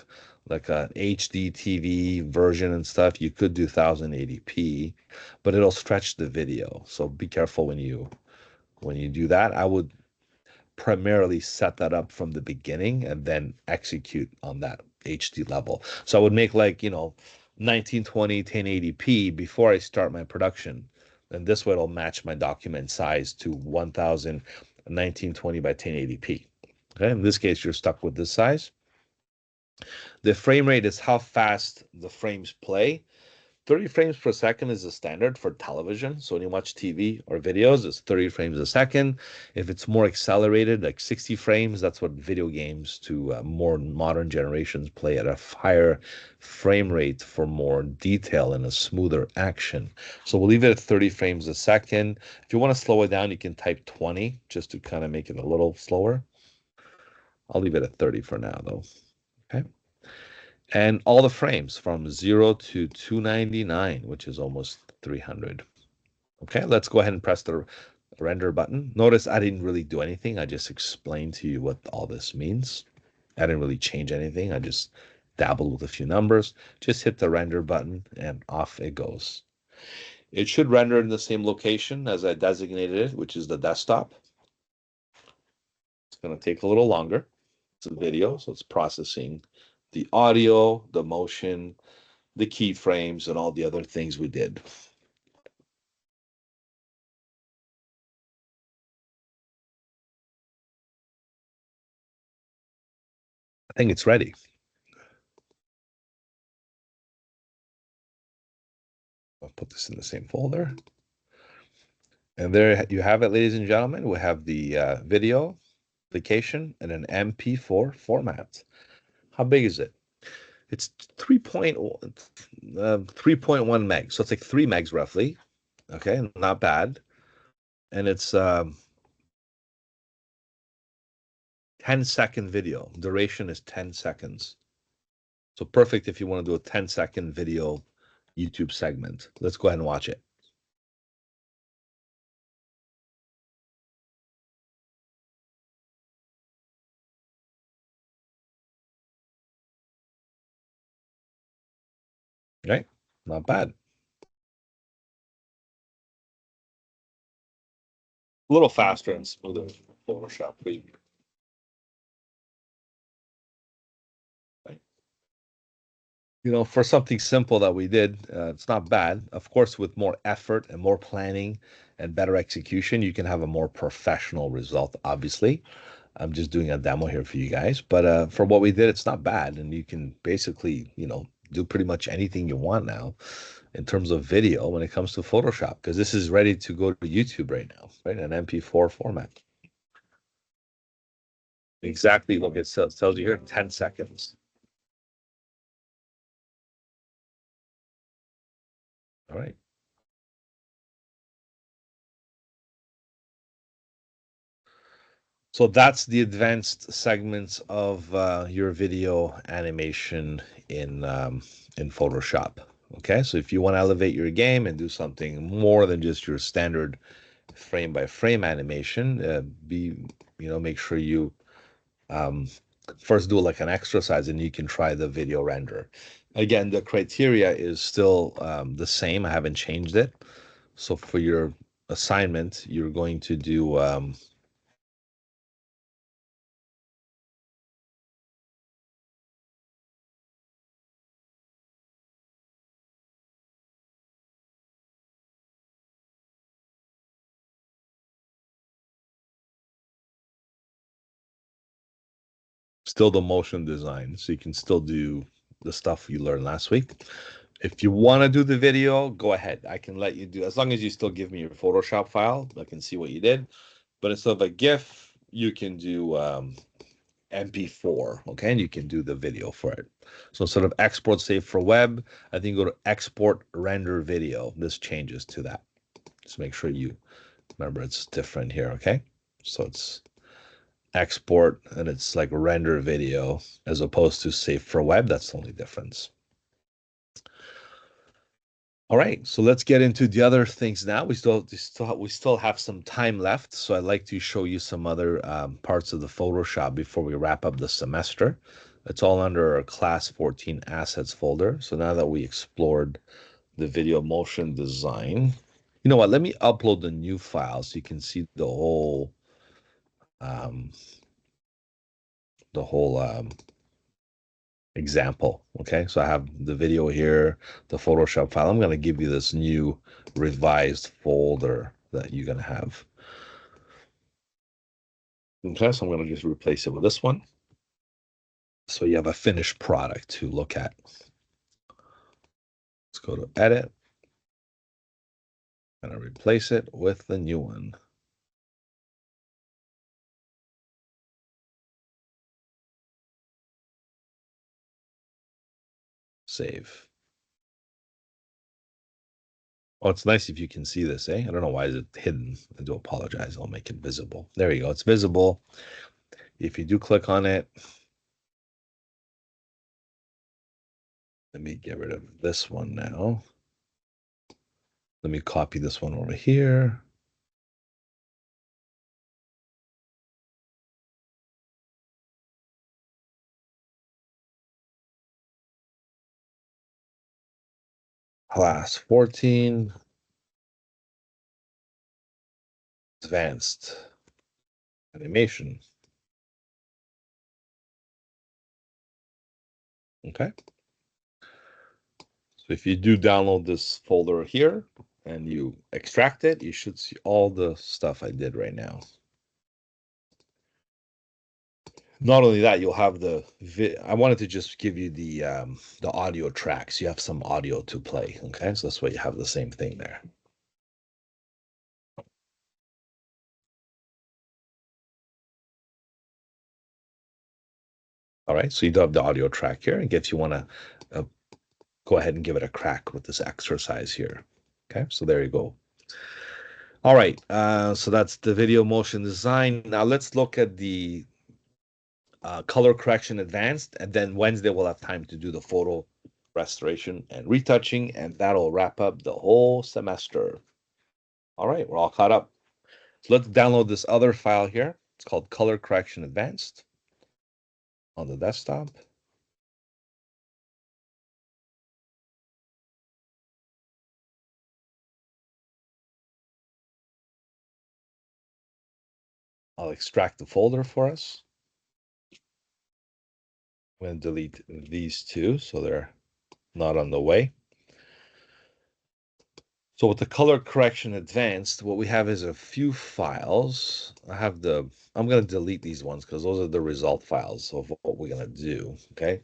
an HD TV version and stuff, you could do 1080p, but it'll stretch the video. So be careful when you do that. I would primarily set that up from the beginning and then execute on that HD level. So I would make 1920 1080p before I start my production. And this way it'll match my document size to 1000 1920 by 1080p. Okay, in this case, you're stuck with this size. The frame rate is how fast the frames play. 30 frames per second is the standard for television. So when you watch TV or videos, it's 30 frames a second. If it's more accelerated, like 60 frames, that's what video games to more modern generations play at a higher frame rate for more detail and a smoother action. So we'll leave it at 30 frames a second. If you want to slow it down, you can type 20 just to kind of make it a little slower. I'll leave it at 30 for now, though. Okay. And all the frames from 0 to 299, which is almost 300. Okay, let's go ahead and press the render button. Notice I didn't really do anything. I just explained to you what all this means. I didn't really change anything. I just dabbled with a few numbers. Just hit the render button and off it goes. It should render in the same location as I designated it, which is the desktop. It's going to take a little longer. It's a video, so it's processing the audio, the motion, the keyframes, and all the other things we did. I think it's ready. I'll put this in the same folder. And there you have it, ladies and gentlemen. We have the video application in an MP4 format. How big is it? It's 3.1 megs. So it's like 3 megs roughly. Okay, not bad. And it's 10-second video. Duration is 10 seconds. So perfect if you want to do a 10-second video YouTube segment. Let's go ahead and watch it. Right? Not bad. A little faster and smoother Photoshop preview. Right? You know, for something simple that we did, it's not bad. Of course, with more effort and more planning and better execution, you can have a more professional result, obviously. I'm just doing a demo here for you guys, but for what we did, it's not bad. And you can basically, you know, do pretty much anything you want now in terms of video when it comes to Photoshop, because this is ready to go to YouTube right now, right? An MP4 format. Exactly. Look, it tells you here 10 seconds. All right. So that's the advanced segments of your video animation in Photoshop. Okay, so if you want to elevate your game and do something more than just your standard frame by frame animation, make sure you um, first do like an exercise and you can try the video render. Again, the criteria is still the same. I haven't changed it. So for your assignment, you're going to do still the motion design. So you can still do the stuff you learned last week. If you want to do the video, go ahead. I can let you do, as long as you still give me your Photoshop file, I can see what you did. But instead of a GIF, you can do MP4, okay? And you can do the video for it. So instead of export save for web, I think go to export render video. This changes to that. Just make sure you remember it's different here, okay? So it's export and it's like render video as opposed to save for web. That's the only difference. All right, so let's get into the other things now. We still have some time left, so I'd like to show you some other parts of the Photoshop before we wrap up the semester. It's all under our Class 14 Assets folder. So now that we explored the video motion design, you know what? Let me upload the new file so you can see um, the whole example. Okay, so I have the video here, the Photoshop file. I'm going to give you this new revised folder that you're going to have. Okay, so I'm going to just replace it with this one. So you have a finished product to look at. Let's go to edit. I'm going to replace it with the new one. Save. Oh, it's nice if you can see this, eh? I don't know why is it hidden. I do apologize. I'll make it visible. There you go. It's visible. If you do click on it, let me get rid of this one now. Let me copy this one over here. Class 14, advanced animation. Okay. So if you do download this folder here and you extract it, you should see all the stuff I did right now. Not only that, you'll have I wanted to just give you the audio tracks. You have some audio to play. Okay, so that's why you have the same thing there. All right, so you do have the audio track here. And if you want to go ahead and give it a crack with this exercise here. Okay, so there you go. All right, so that's the video motion design. Now let's look at the color correction advanced, and then Wednesday we'll have time to do the photo restoration and retouching, and that'll wrap up the whole semester. All right, we're all caught up. So let's download this other file here. It's called Color Correction Advanced on the desktop. I'll extract the folder for us. I'm going to delete these two so they're not on the way. So with the color correction advanced, what we have is a few files. I'm going to delete these ones because those are the result files of what we're going to do. Okay.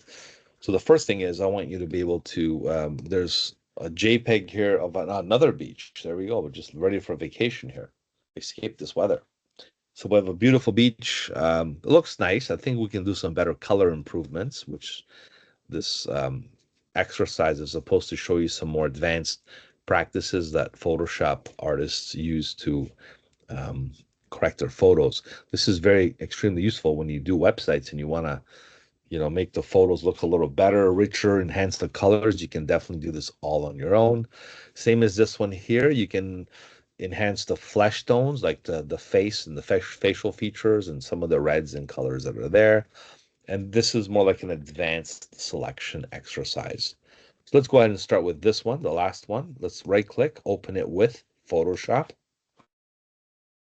So the first thing is I want you to be able to, there's a JPEG here of another beach. There we go. We're just ready for vacation here. Escape this weather. So we have a beautiful beach. It looks nice. I think we can do some better color improvements, which this exercise is supposed to show you some more advanced practices that Photoshop artists use to um, correct their photos. This is very extremely useful when you do websites and you want to, make the photos look a little better, richer, enhance the colors. You can definitely do this all on your own. Same as this one here. You can enhance the flesh tones, like the face and the facial features and some of the reds and colors that are there. And this is more like an advanced selection exercise. So let's go ahead and start with this one, the last one. Let's right click, open it with Photoshop.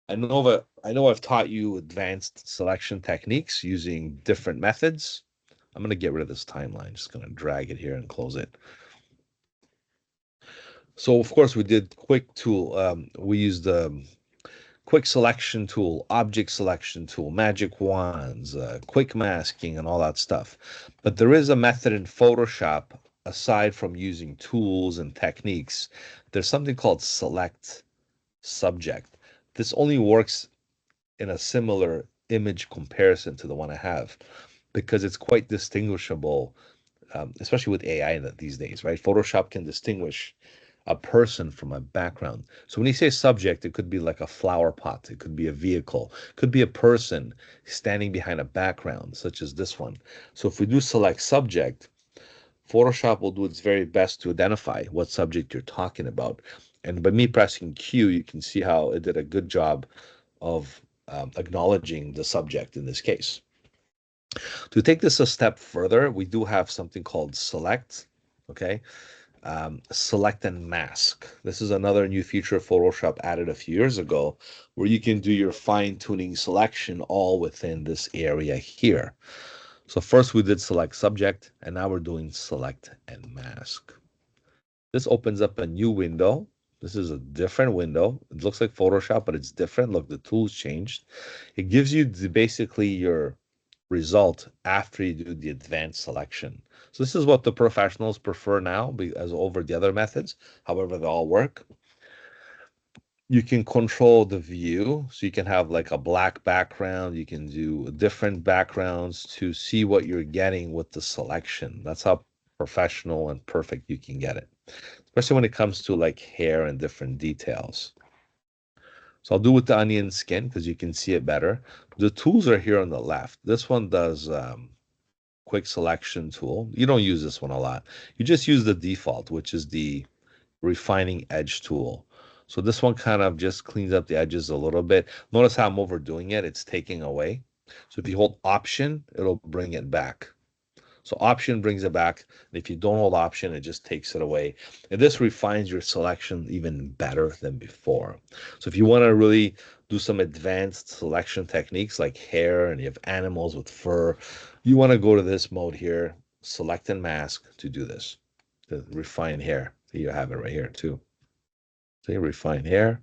I know I've taught you advanced selection techniques using different methods. I'm going to get rid of this timeline. Just going to drag it here and close it. So of course we did quick tool. We used the quick selection tool, object selection tool, magic wands, quick masking, and all that stuff. But there is a method in Photoshop, aside from using tools and techniques, there's something called select subject. This only works in a similar image comparison to the one I have because it's quite distinguishable, especially with AI these days, right? Photoshop can distinguish a person from a background. So when you say subject, it could be like a flower pot, it could be a vehicle, it could be a person standing behind a background, such as this one. So if we do select subject, Photoshop will do its very best to identify what subject you're talking about. And by me pressing Q, you can see how it did a good job of acknowledging the subject in this case. To take this a step further, we do have something called select. Okay. Select and mask. This is another new feature Photoshop added a few years ago where you can do your fine-tuning selection all within this area here. So first we did select subject, and now we're doing select and mask. This opens up a new window. This is a different window. It looks like Photoshop, but it's different. Look, the tools changed. It gives you basically your result after you do the advanced selection. So this is what the professionals prefer now as over the other methods. However, they all work. You can control the view, so you can have like a black background. You can do different backgrounds to see what you're getting with the selection. That's how professional and perfect you can get it, especially when it comes to like hair and different details. So I'll do with the onion skin because you can see it better. The tools are here on the left. This one does quick selection tool. You don't use this one a lot. You just use the default, which is the refining edge tool. So this one kind of just cleans up the edges a little bit. Notice how I'm overdoing it. It's taking away. So if you hold Option, it'll bring it back. So Option brings it back. And if you don't hold Option, it just takes it away. And this refines your selection even better than before. So if you want to really do some advanced selection techniques like hair and you have animals with fur, you want to go to this mode here, select and mask to do this, to refine hair. So you have it right here too. So you refine hair.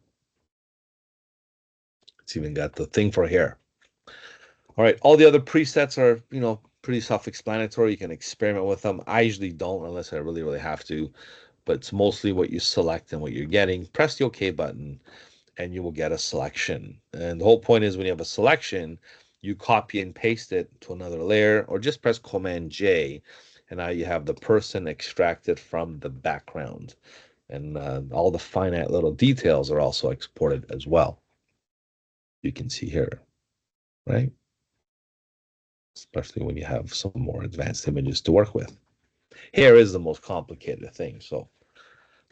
It's even got the thing for hair. All right, all the other presets are, pretty self-explanatory. You can experiment with them. I usually don't unless I really, really have to, but it's mostly what you select and what you're getting. Press the OK button and you will get a selection. And the whole point is when you have a selection, you copy and paste it to another layer or just press Command J and now you have the person extracted from the background. And all the finite little details are also exported as well. You can see here, right? Especially when you have some more advanced images to work with. Hair is the most complicated thing, so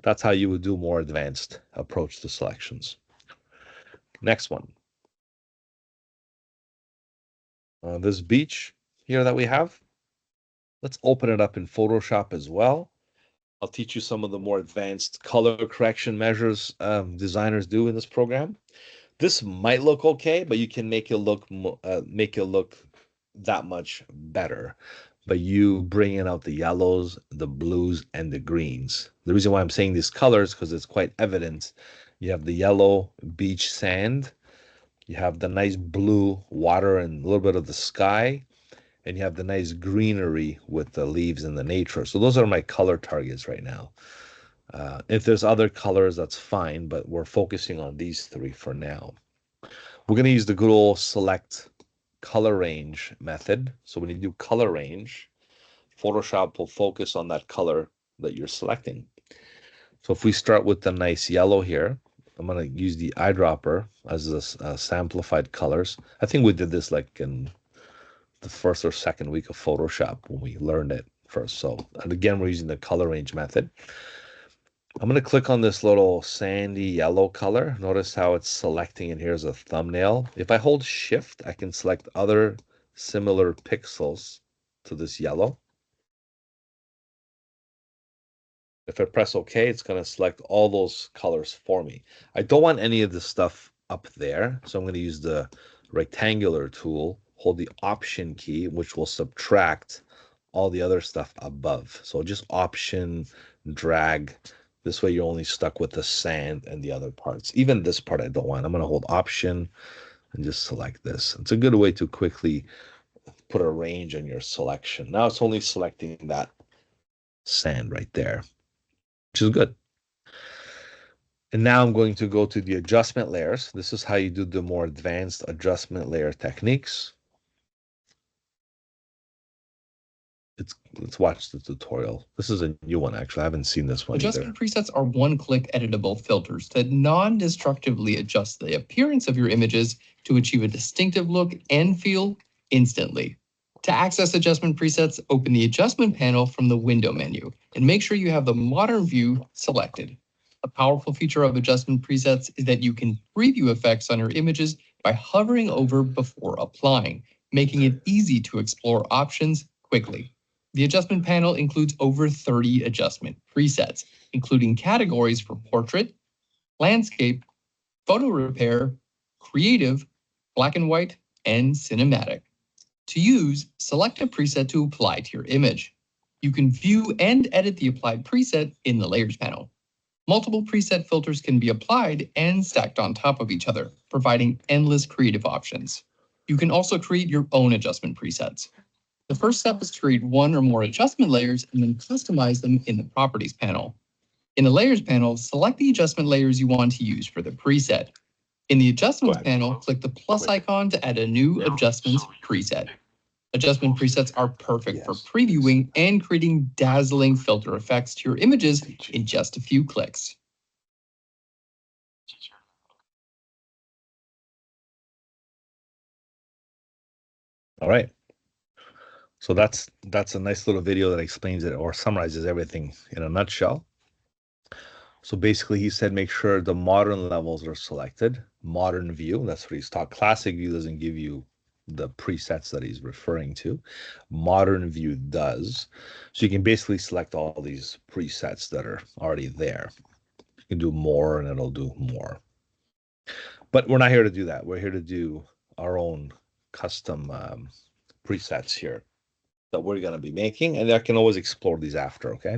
that's how you would do more advanced approach to selections. Next one. This beach here that we have, let's open it up in Photoshop as well. I'll teach you some of the more advanced color correction measures designers do in this program. This might look okay, but you can make it look that much better by you bringing out the yellows, the blues, and the greens. The reason why I'm saying these colors because it's quite evident. You have the yellow beach sand, you have the nice blue water and a little bit of the sky, and you have the nice greenery with the leaves and the nature. So those are my color targets right now. If there's other colors, that's fine, but we're focusing on these three for now. We're going to use the good old select color range method. So when you do color range, Photoshop will focus on that color that you're selecting. So if we start with the nice yellow here, I'm going to use the eyedropper as this samplified colors. I think we did this like in the first or second week of Photoshop when we learned it first. So, and again, we're using the color range method. I'm going to click on this little sandy yellow color. Notice how it's selecting, and here's a thumbnail. If I hold shift, I can select other similar pixels to this yellow. If I press OK, it's going to select all those colors for me. I don't want any of this stuff up there, so I'm going to use the rectangular tool, hold the Option key, which will subtract all the other stuff above. So just Option, drag. This way you're only stuck with the sand and the other parts. Even this part I don't want. I'm going to hold Option and just select this. It's a good way to quickly put a range on your selection. Now it's only selecting that sand right there, which is good. And now I'm going to go to the adjustment layers. This is how you do the more advanced adjustment layer techniques. Let's watch the tutorial. This is a new one, actually. I haven't seen this one Adjustment presets are one-click editable filters that non-destructively adjust the appearance of your images to achieve a distinctive look and feel instantly. To access adjustment presets, open the adjustment panel from the window menu and make sure you have the modern view selected. A powerful feature of adjustment presets is that you can preview effects on your images by hovering over before applying, making it easy to explore options quickly. The adjustment panel includes over 30 adjustment presets, including categories for portrait, landscape, photo repair, creative, black and white, and cinematic. To use, select a preset to apply to your image. You can view and edit the applied preset in the Layers panel. Multiple preset filters can be applied and stacked on top of each other, providing endless creative options. You can also create your own adjustment presets. The first step is to create one or more adjustment layers and then customize them in the Properties panel. In the Layers panel, select the adjustment layers you want to use for the preset. In the Adjustments panel, click the plus icon to add a new Adjustments preset. Adjustment presets are perfect for previewing and creating dazzling filter effects to your images in just a few clicks. All right. So that's a nice little video that explains it or summarizes everything in a nutshell. So basically he said make sure the modern levels are selected. Modern view, that's what he's taught. Classic view doesn't give you the presets that he's referring to. Modern view does. So you can basically select all these presets that are already there. You can do more and it'll do more. But we're not here to do that. We're here to do our own custom presets here that we're going to be making, and I can always explore these after. Okay,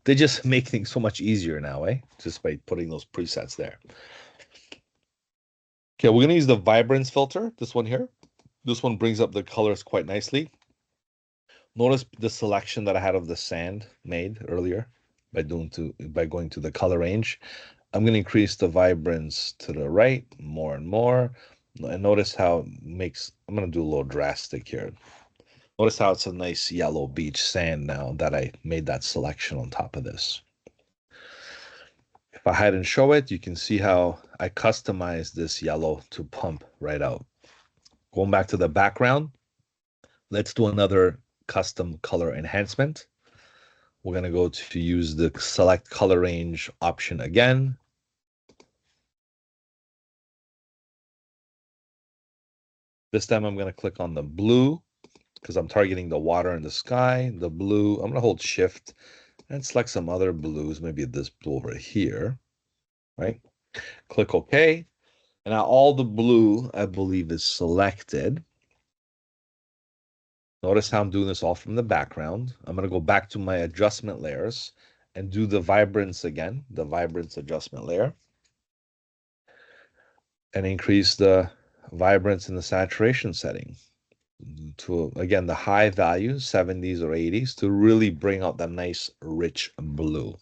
they just make things so much easier now, just by putting those presets there. Okay, we're going to use the vibrance filter, this one here. This one brings up the colors quite nicely. Notice the selection that I had of the sand made earlier by going to the color range. I'm going to increase the vibrance to the right more and more, and notice how it makes, I'm going to do a little drastic here. Notice how it's a nice yellow beach sand now that I made that selection on top of this. If I hide and show it, you can see how I customized this yellow to pump right out. Going back to the background, let's do another custom color enhancement. We're going to go to use the select color range option again. This time I'm going to click on the blue because I'm targeting the water and the sky. The blue, I'm going to hold shift and select some other blues, maybe this blue over here, right? Click OK. And now all the blue, I believe, is selected. Notice how I'm doing this all from the background. I'm going to go back to my adjustment layers and do the vibrance again, the vibrance adjustment layer, and increase the vibrance in the saturation setting to, again, the high values, 70s or 80s, to really bring out that nice rich blue.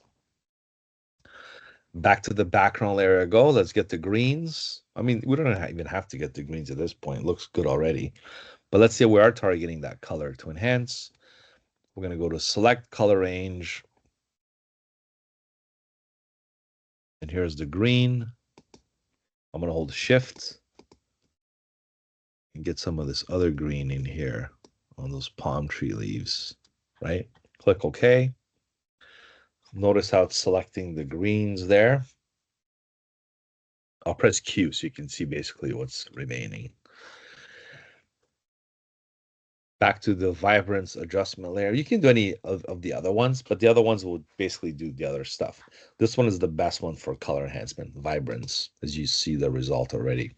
Back to the background layer I go. Let's get the greens. I mean, we don't even have to get the greens at this point. It looks good already. But let's say we are targeting that color to enhance. We're going to go to select color range. And here's the green. I'm going to hold shift and get some of this other green in here on those palm tree leaves, right? Click OK. Notice how it's selecting the greens there. I'll press Q so you can see basically what's remaining. Back to the vibrance adjustment layer. You can do any of the other ones, but the other ones will basically do the other stuff. This one is the best one for color enhancement, vibrance, as you see the result already.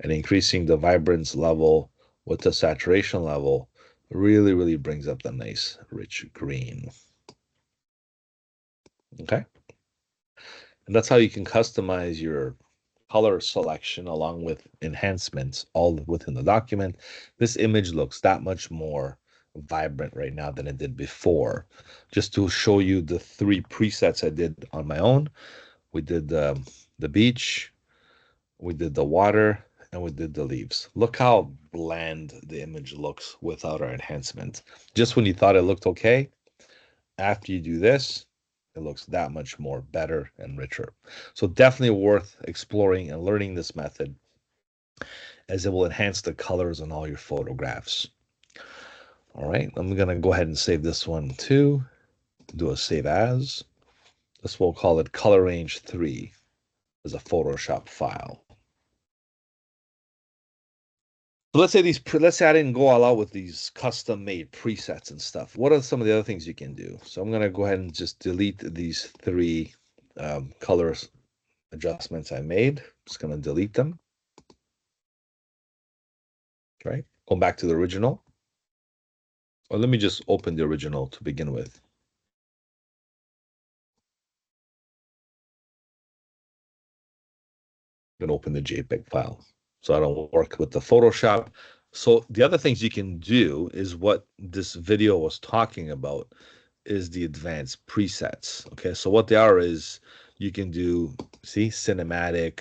And increasing the vibrance level with the saturation level really, really brings up the nice rich green. Okay. And that's how you can customize your color selection along with enhancements all within the document. This image looks that much more vibrant right now than it did before. Just to show you the 3 presets I did on my own. We did the beach, we did the water, and we did the leaves. Look how bland the image looks without our enhancement. Just when you thought it looked okay, after you do this, it looks that much more better and richer. So definitely worth exploring and learning this method, as it will enhance the colors on all your photographs. All right, I'm going to go ahead and save this one too. Do a save as. This we'll call it color range 3 as a Photoshop file. So let's say I didn't go all out with these custom made presets and stuff. What are some of the other things you can do? So I'm going to go ahead and just delete these 3 colors adjustments I made. Just going to delete them. Right. Go back to the original. Or let me just open the original to begin with. I'm going to open the JPEG file. so I don't work with the Photoshop. So the other things you can do is what this video was talking about is the advanced presets. Okay, so what they are is you can do, see, cinematic,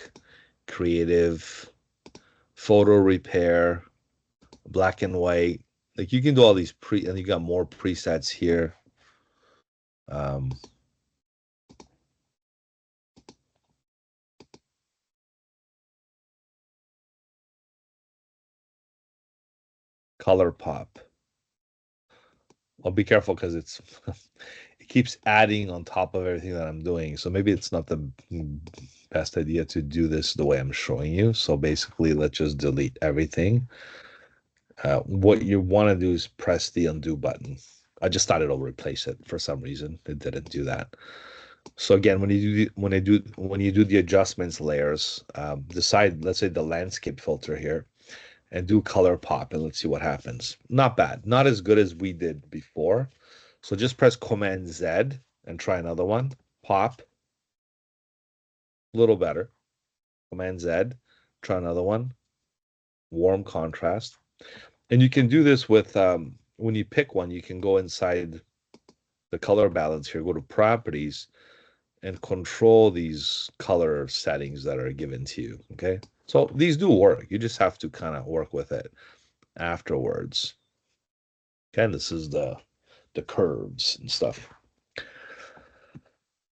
creative, photo repair, black and white. Like you can do all these and you got more presets here. Um, color pop. I'll be careful because it keeps adding on top of everything that I'm doing. So maybe it's not the best idea to do this the way I'm showing you. So basically, let's just delete everything. What you want to do is press the undo button. I just thought it'll replace it for some reason. It didn't do that. So again, when you do the adjustments layers, decide, let's say, the landscape filter here, and do color pop, and let's see what happens. Not bad, not as good as we did before. So just press Command Z and try another one. Pop, a little better. Command Z, try another one. Warm contrast. And you can do this with, when you pick one, you can go inside the color balance here, go to properties, and control these color settings that are given to you. Okay. So these do work. You just have to kind of work with it afterwards. Okay. And this is the curves and stuff.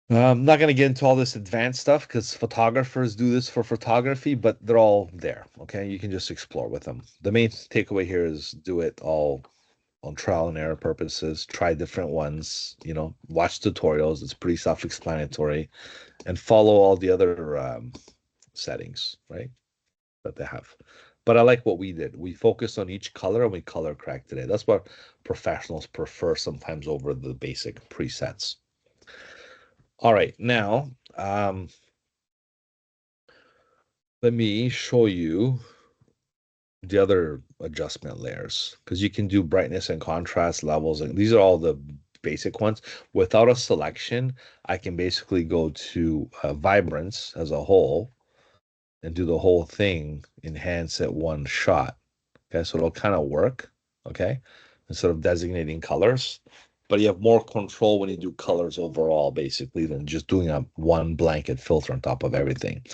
I'm not going to get into all this advanced stuff because photographers do this for photography, but they're all there. Okay. You can just explore with them. The main takeaway here is do it all on trial and error purposes, try different ones, watch tutorials. It's pretty self-explanatory, and follow all the other settings, right, that they have. But I like what we did. We focused on each color and we color corrected today. That's what professionals prefer sometimes over the basic presets. All right, now let me show you the other adjustment layers, because you can do brightness and contrast levels, and these are all the basic ones. Without a selection, I can basically go to vibrance as a whole and do the whole thing, enhance at one shot. Okay, so it'll kind of work, okay, instead of designating colors. But you have more control when you do colors overall, basically, than just doing a one blanket filter on top of everything.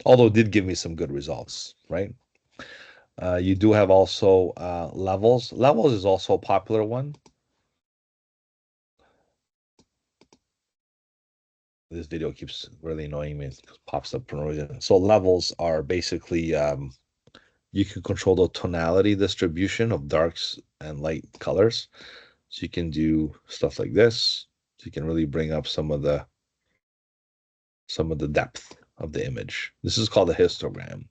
Although it did give me some good results, right? You do have also levels. Levels is also a popular one. This video keeps really annoying me. It pops up for no reason. So levels are basically you can control the tonality distribution of darks and light colors. So you can do stuff like this. So you can really bring up some of the depth of the image. This is called a histogram.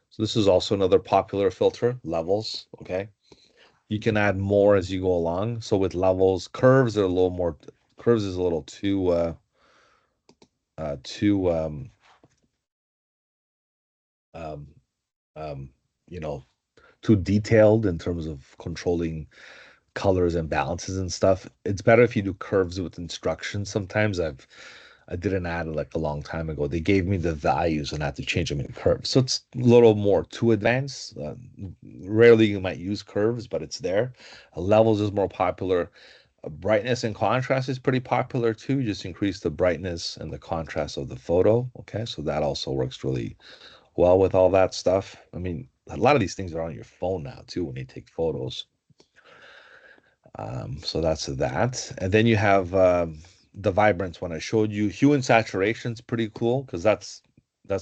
So this is also another popular filter, levels. Okay. You can add more as you go along. So with levels, curves are a little more, curves is a little too um, um, you know, too detailed in terms of controlling colors and balances and stuff. It's better if you do curves with instructions. Sometimes I did an ad like a long time ago. They gave me the values and I had to change them in curves. So it's a little more too advanced. Rarely you might use curves, but it's there. Levels is more popular. Brightness and contrast is pretty popular too. Just increase the brightness and the contrast of the photo. Okay, so that also works really well with all that stuff. I mean, a lot of these things are on your phone now too when you take photos. So that's that. And then you have the vibrance one I showed you. Hue and saturation is pretty cool because that's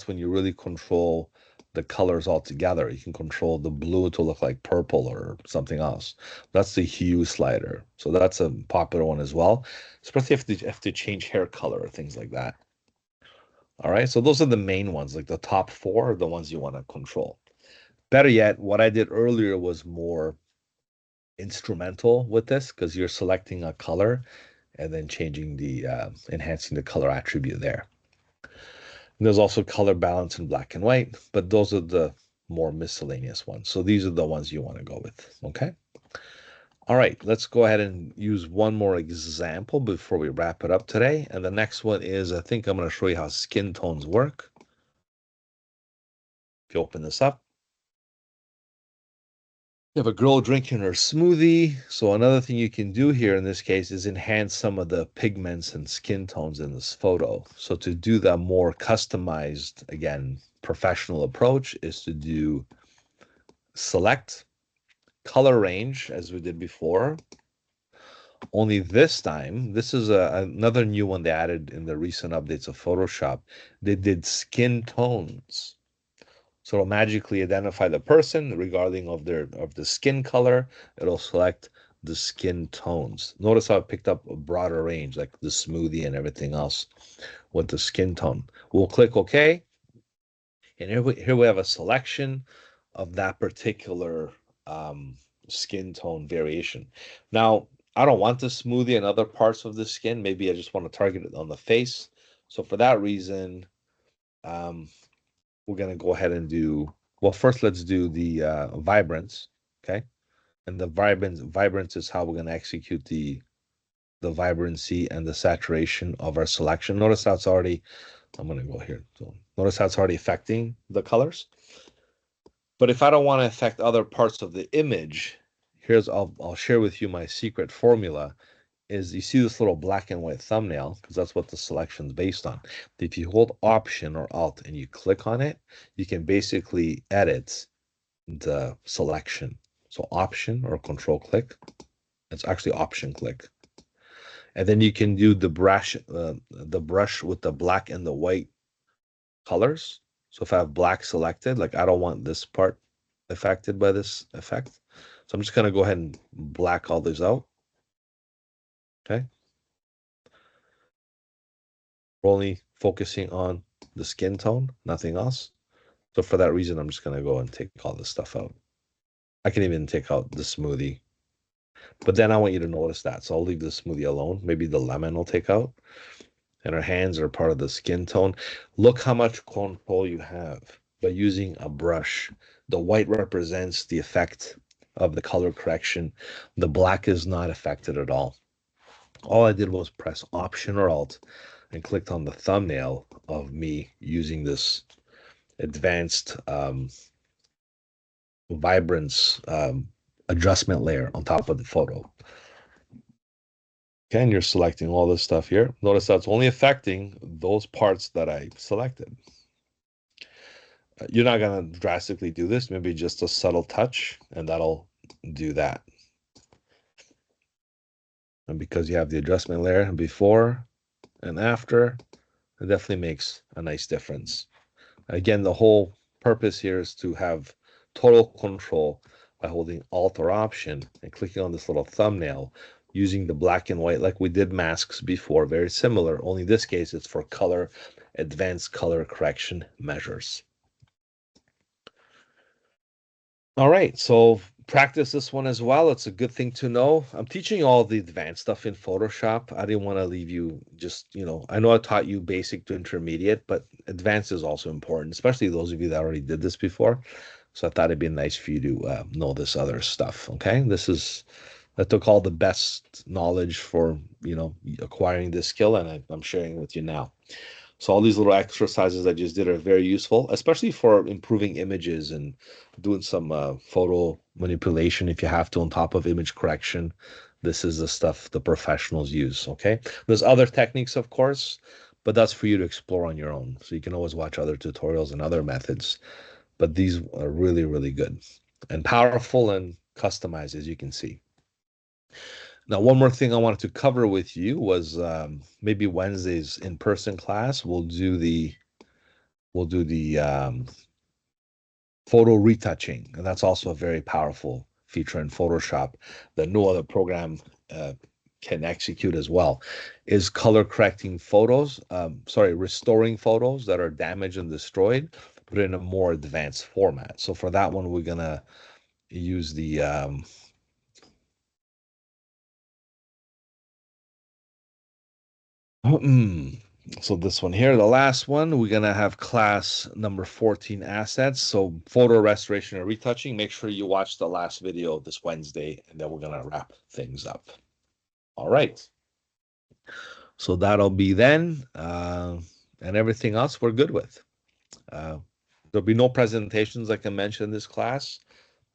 when you really control the colors all together. You can control the blue to look like purple or something else. That's the hue slider. So that's a popular one as well, especially if you have to change hair color or things like that. All right, so those are the main ones, like the top four are the ones you want to control. Better yet, what I did earlier was more instrumental with this because you're selecting a color and then changing the enhancing the color attribute there. And there's also color balance in black and white, but those are the more miscellaneous ones. So these are the ones you want to go with. Okay. All right, let's go ahead and use one more example before we wrap it up today. And the next one is, I think I'm going to show you how skin tones work. If you open this up, You have a girl drinking her smoothie. So another thing you can do here in this case is enhance some of the pigments and skin tones in this photo. So to do that more customized, again, professional approach is to do select color range as we did before. Only this time, this is another new one they added in the recent updates of Photoshop. They did skin tones. So it'll magically identify the person regarding of the skin color. It'll select the skin tones. Notice how it picked up a broader range, like the smoothie and everything else with the skin tone. We'll click OK, and here we have a selection of that particular um, skin tone variation. Now, I don't want the smoothie and other parts of the skin. Maybe I just want to target it on the face. So for that reason, um, we're going to go ahead and do, well, first let's do the vibrance, okay? And the vibrance is how we're going to execute the vibrancy and the saturation of our selection. Notice how it's already, I'm going to go here. So notice how it's already affecting the colors. But if I don't want to affect other parts of the image, I'll share with you my secret formula is you see this little black and white thumbnail because that's what the selection is based on. If you hold Option or Alt and you click on it, you can basically edit the selection. So Option or Control click. It's actually Option click. And then you can do the brush with the black and the white colors. So if I have black selected, like I don't want this part affected by this effect. So I'm just going to go ahead and black all these out. Okay. We're only focusing on the skin tone, nothing else. So for that reason, I'm just going to go and take all this stuff out. I can even take out the smoothie. But then I want you to notice that. So I'll leave the smoothie alone. Maybe the lemon will take out. And our hands are part of the skin tone. Look how much control you have by using a brush. The white represents the effect of the color correction. The black is not affected at all. All I did was press Option or Alt and clicked on the thumbnail of me using this advanced vibrance adjustment layer on top of the photo. Okay, and you're selecting all this stuff here. Notice that's only affecting those parts that I selected. You're not going to drastically do this, maybe just a subtle touch, and that'll do that. And because you have the adjustment layer before and after, it definitely makes a nice difference. Again, the whole purpose here is to have total control by holding Alt or Option and clicking on this little thumbnail using the black and white like we did masks before, very similar, only in this case it's for color, advanced color correction measures. All right, so practice this one as well. It's a good thing to know. I'm teaching you all the advanced stuff in Photoshop. I didn't want to leave you just, I know I taught you basic to intermediate, but advanced is also important, especially those of you that already did this before. So I thought it'd be nice for you to know this other stuff, okay? I took all the best knowledge for, acquiring this skill, and I'm sharing it with you now. So all these little exercises I just did are very useful, especially for improving images and doing some photo manipulation if you have to on top of image correction. This is the stuff the professionals use, okay? There's other techniques, of course, but that's for you to explore on your own. So you can always watch other tutorials and other methods, but these are really, really good and powerful and customized, as you can see. Now, one more thing I wanted to cover with you was maybe Wednesday's in-person class. We'll do the photo retouching, and that's also a very powerful feature in Photoshop that no other program can execute as well. Is color correcting photos, restoring photos that are damaged and destroyed, but in a more advanced format. So for that one, we're gonna use the so this one here, the last one, we're gonna have class number 14 assets. So photo restoration and retouching. Make sure you watch the last video this Wednesday, and then we're gonna wrap things up. All right. So that'll be then, and everything else we're good with. There'll be no presentations like I mentioned in this class.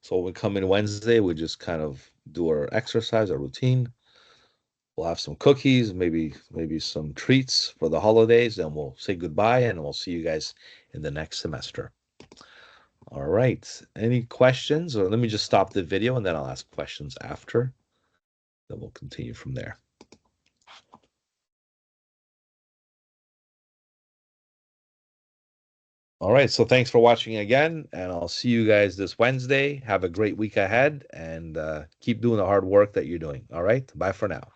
So when we come in Wednesday, we just kind of do our exercise, our routine. We'll have some cookies, maybe some treats for the holidays, and we'll say goodbye and we'll see you guys in the next semester. All right. Any questions? Or let me just stop the video and then I'll ask questions after. Then we'll continue from there. All right. So thanks for watching again, and I'll see you guys this Wednesday. Have a great week ahead and keep doing the hard work that you're doing. All right. Bye for now.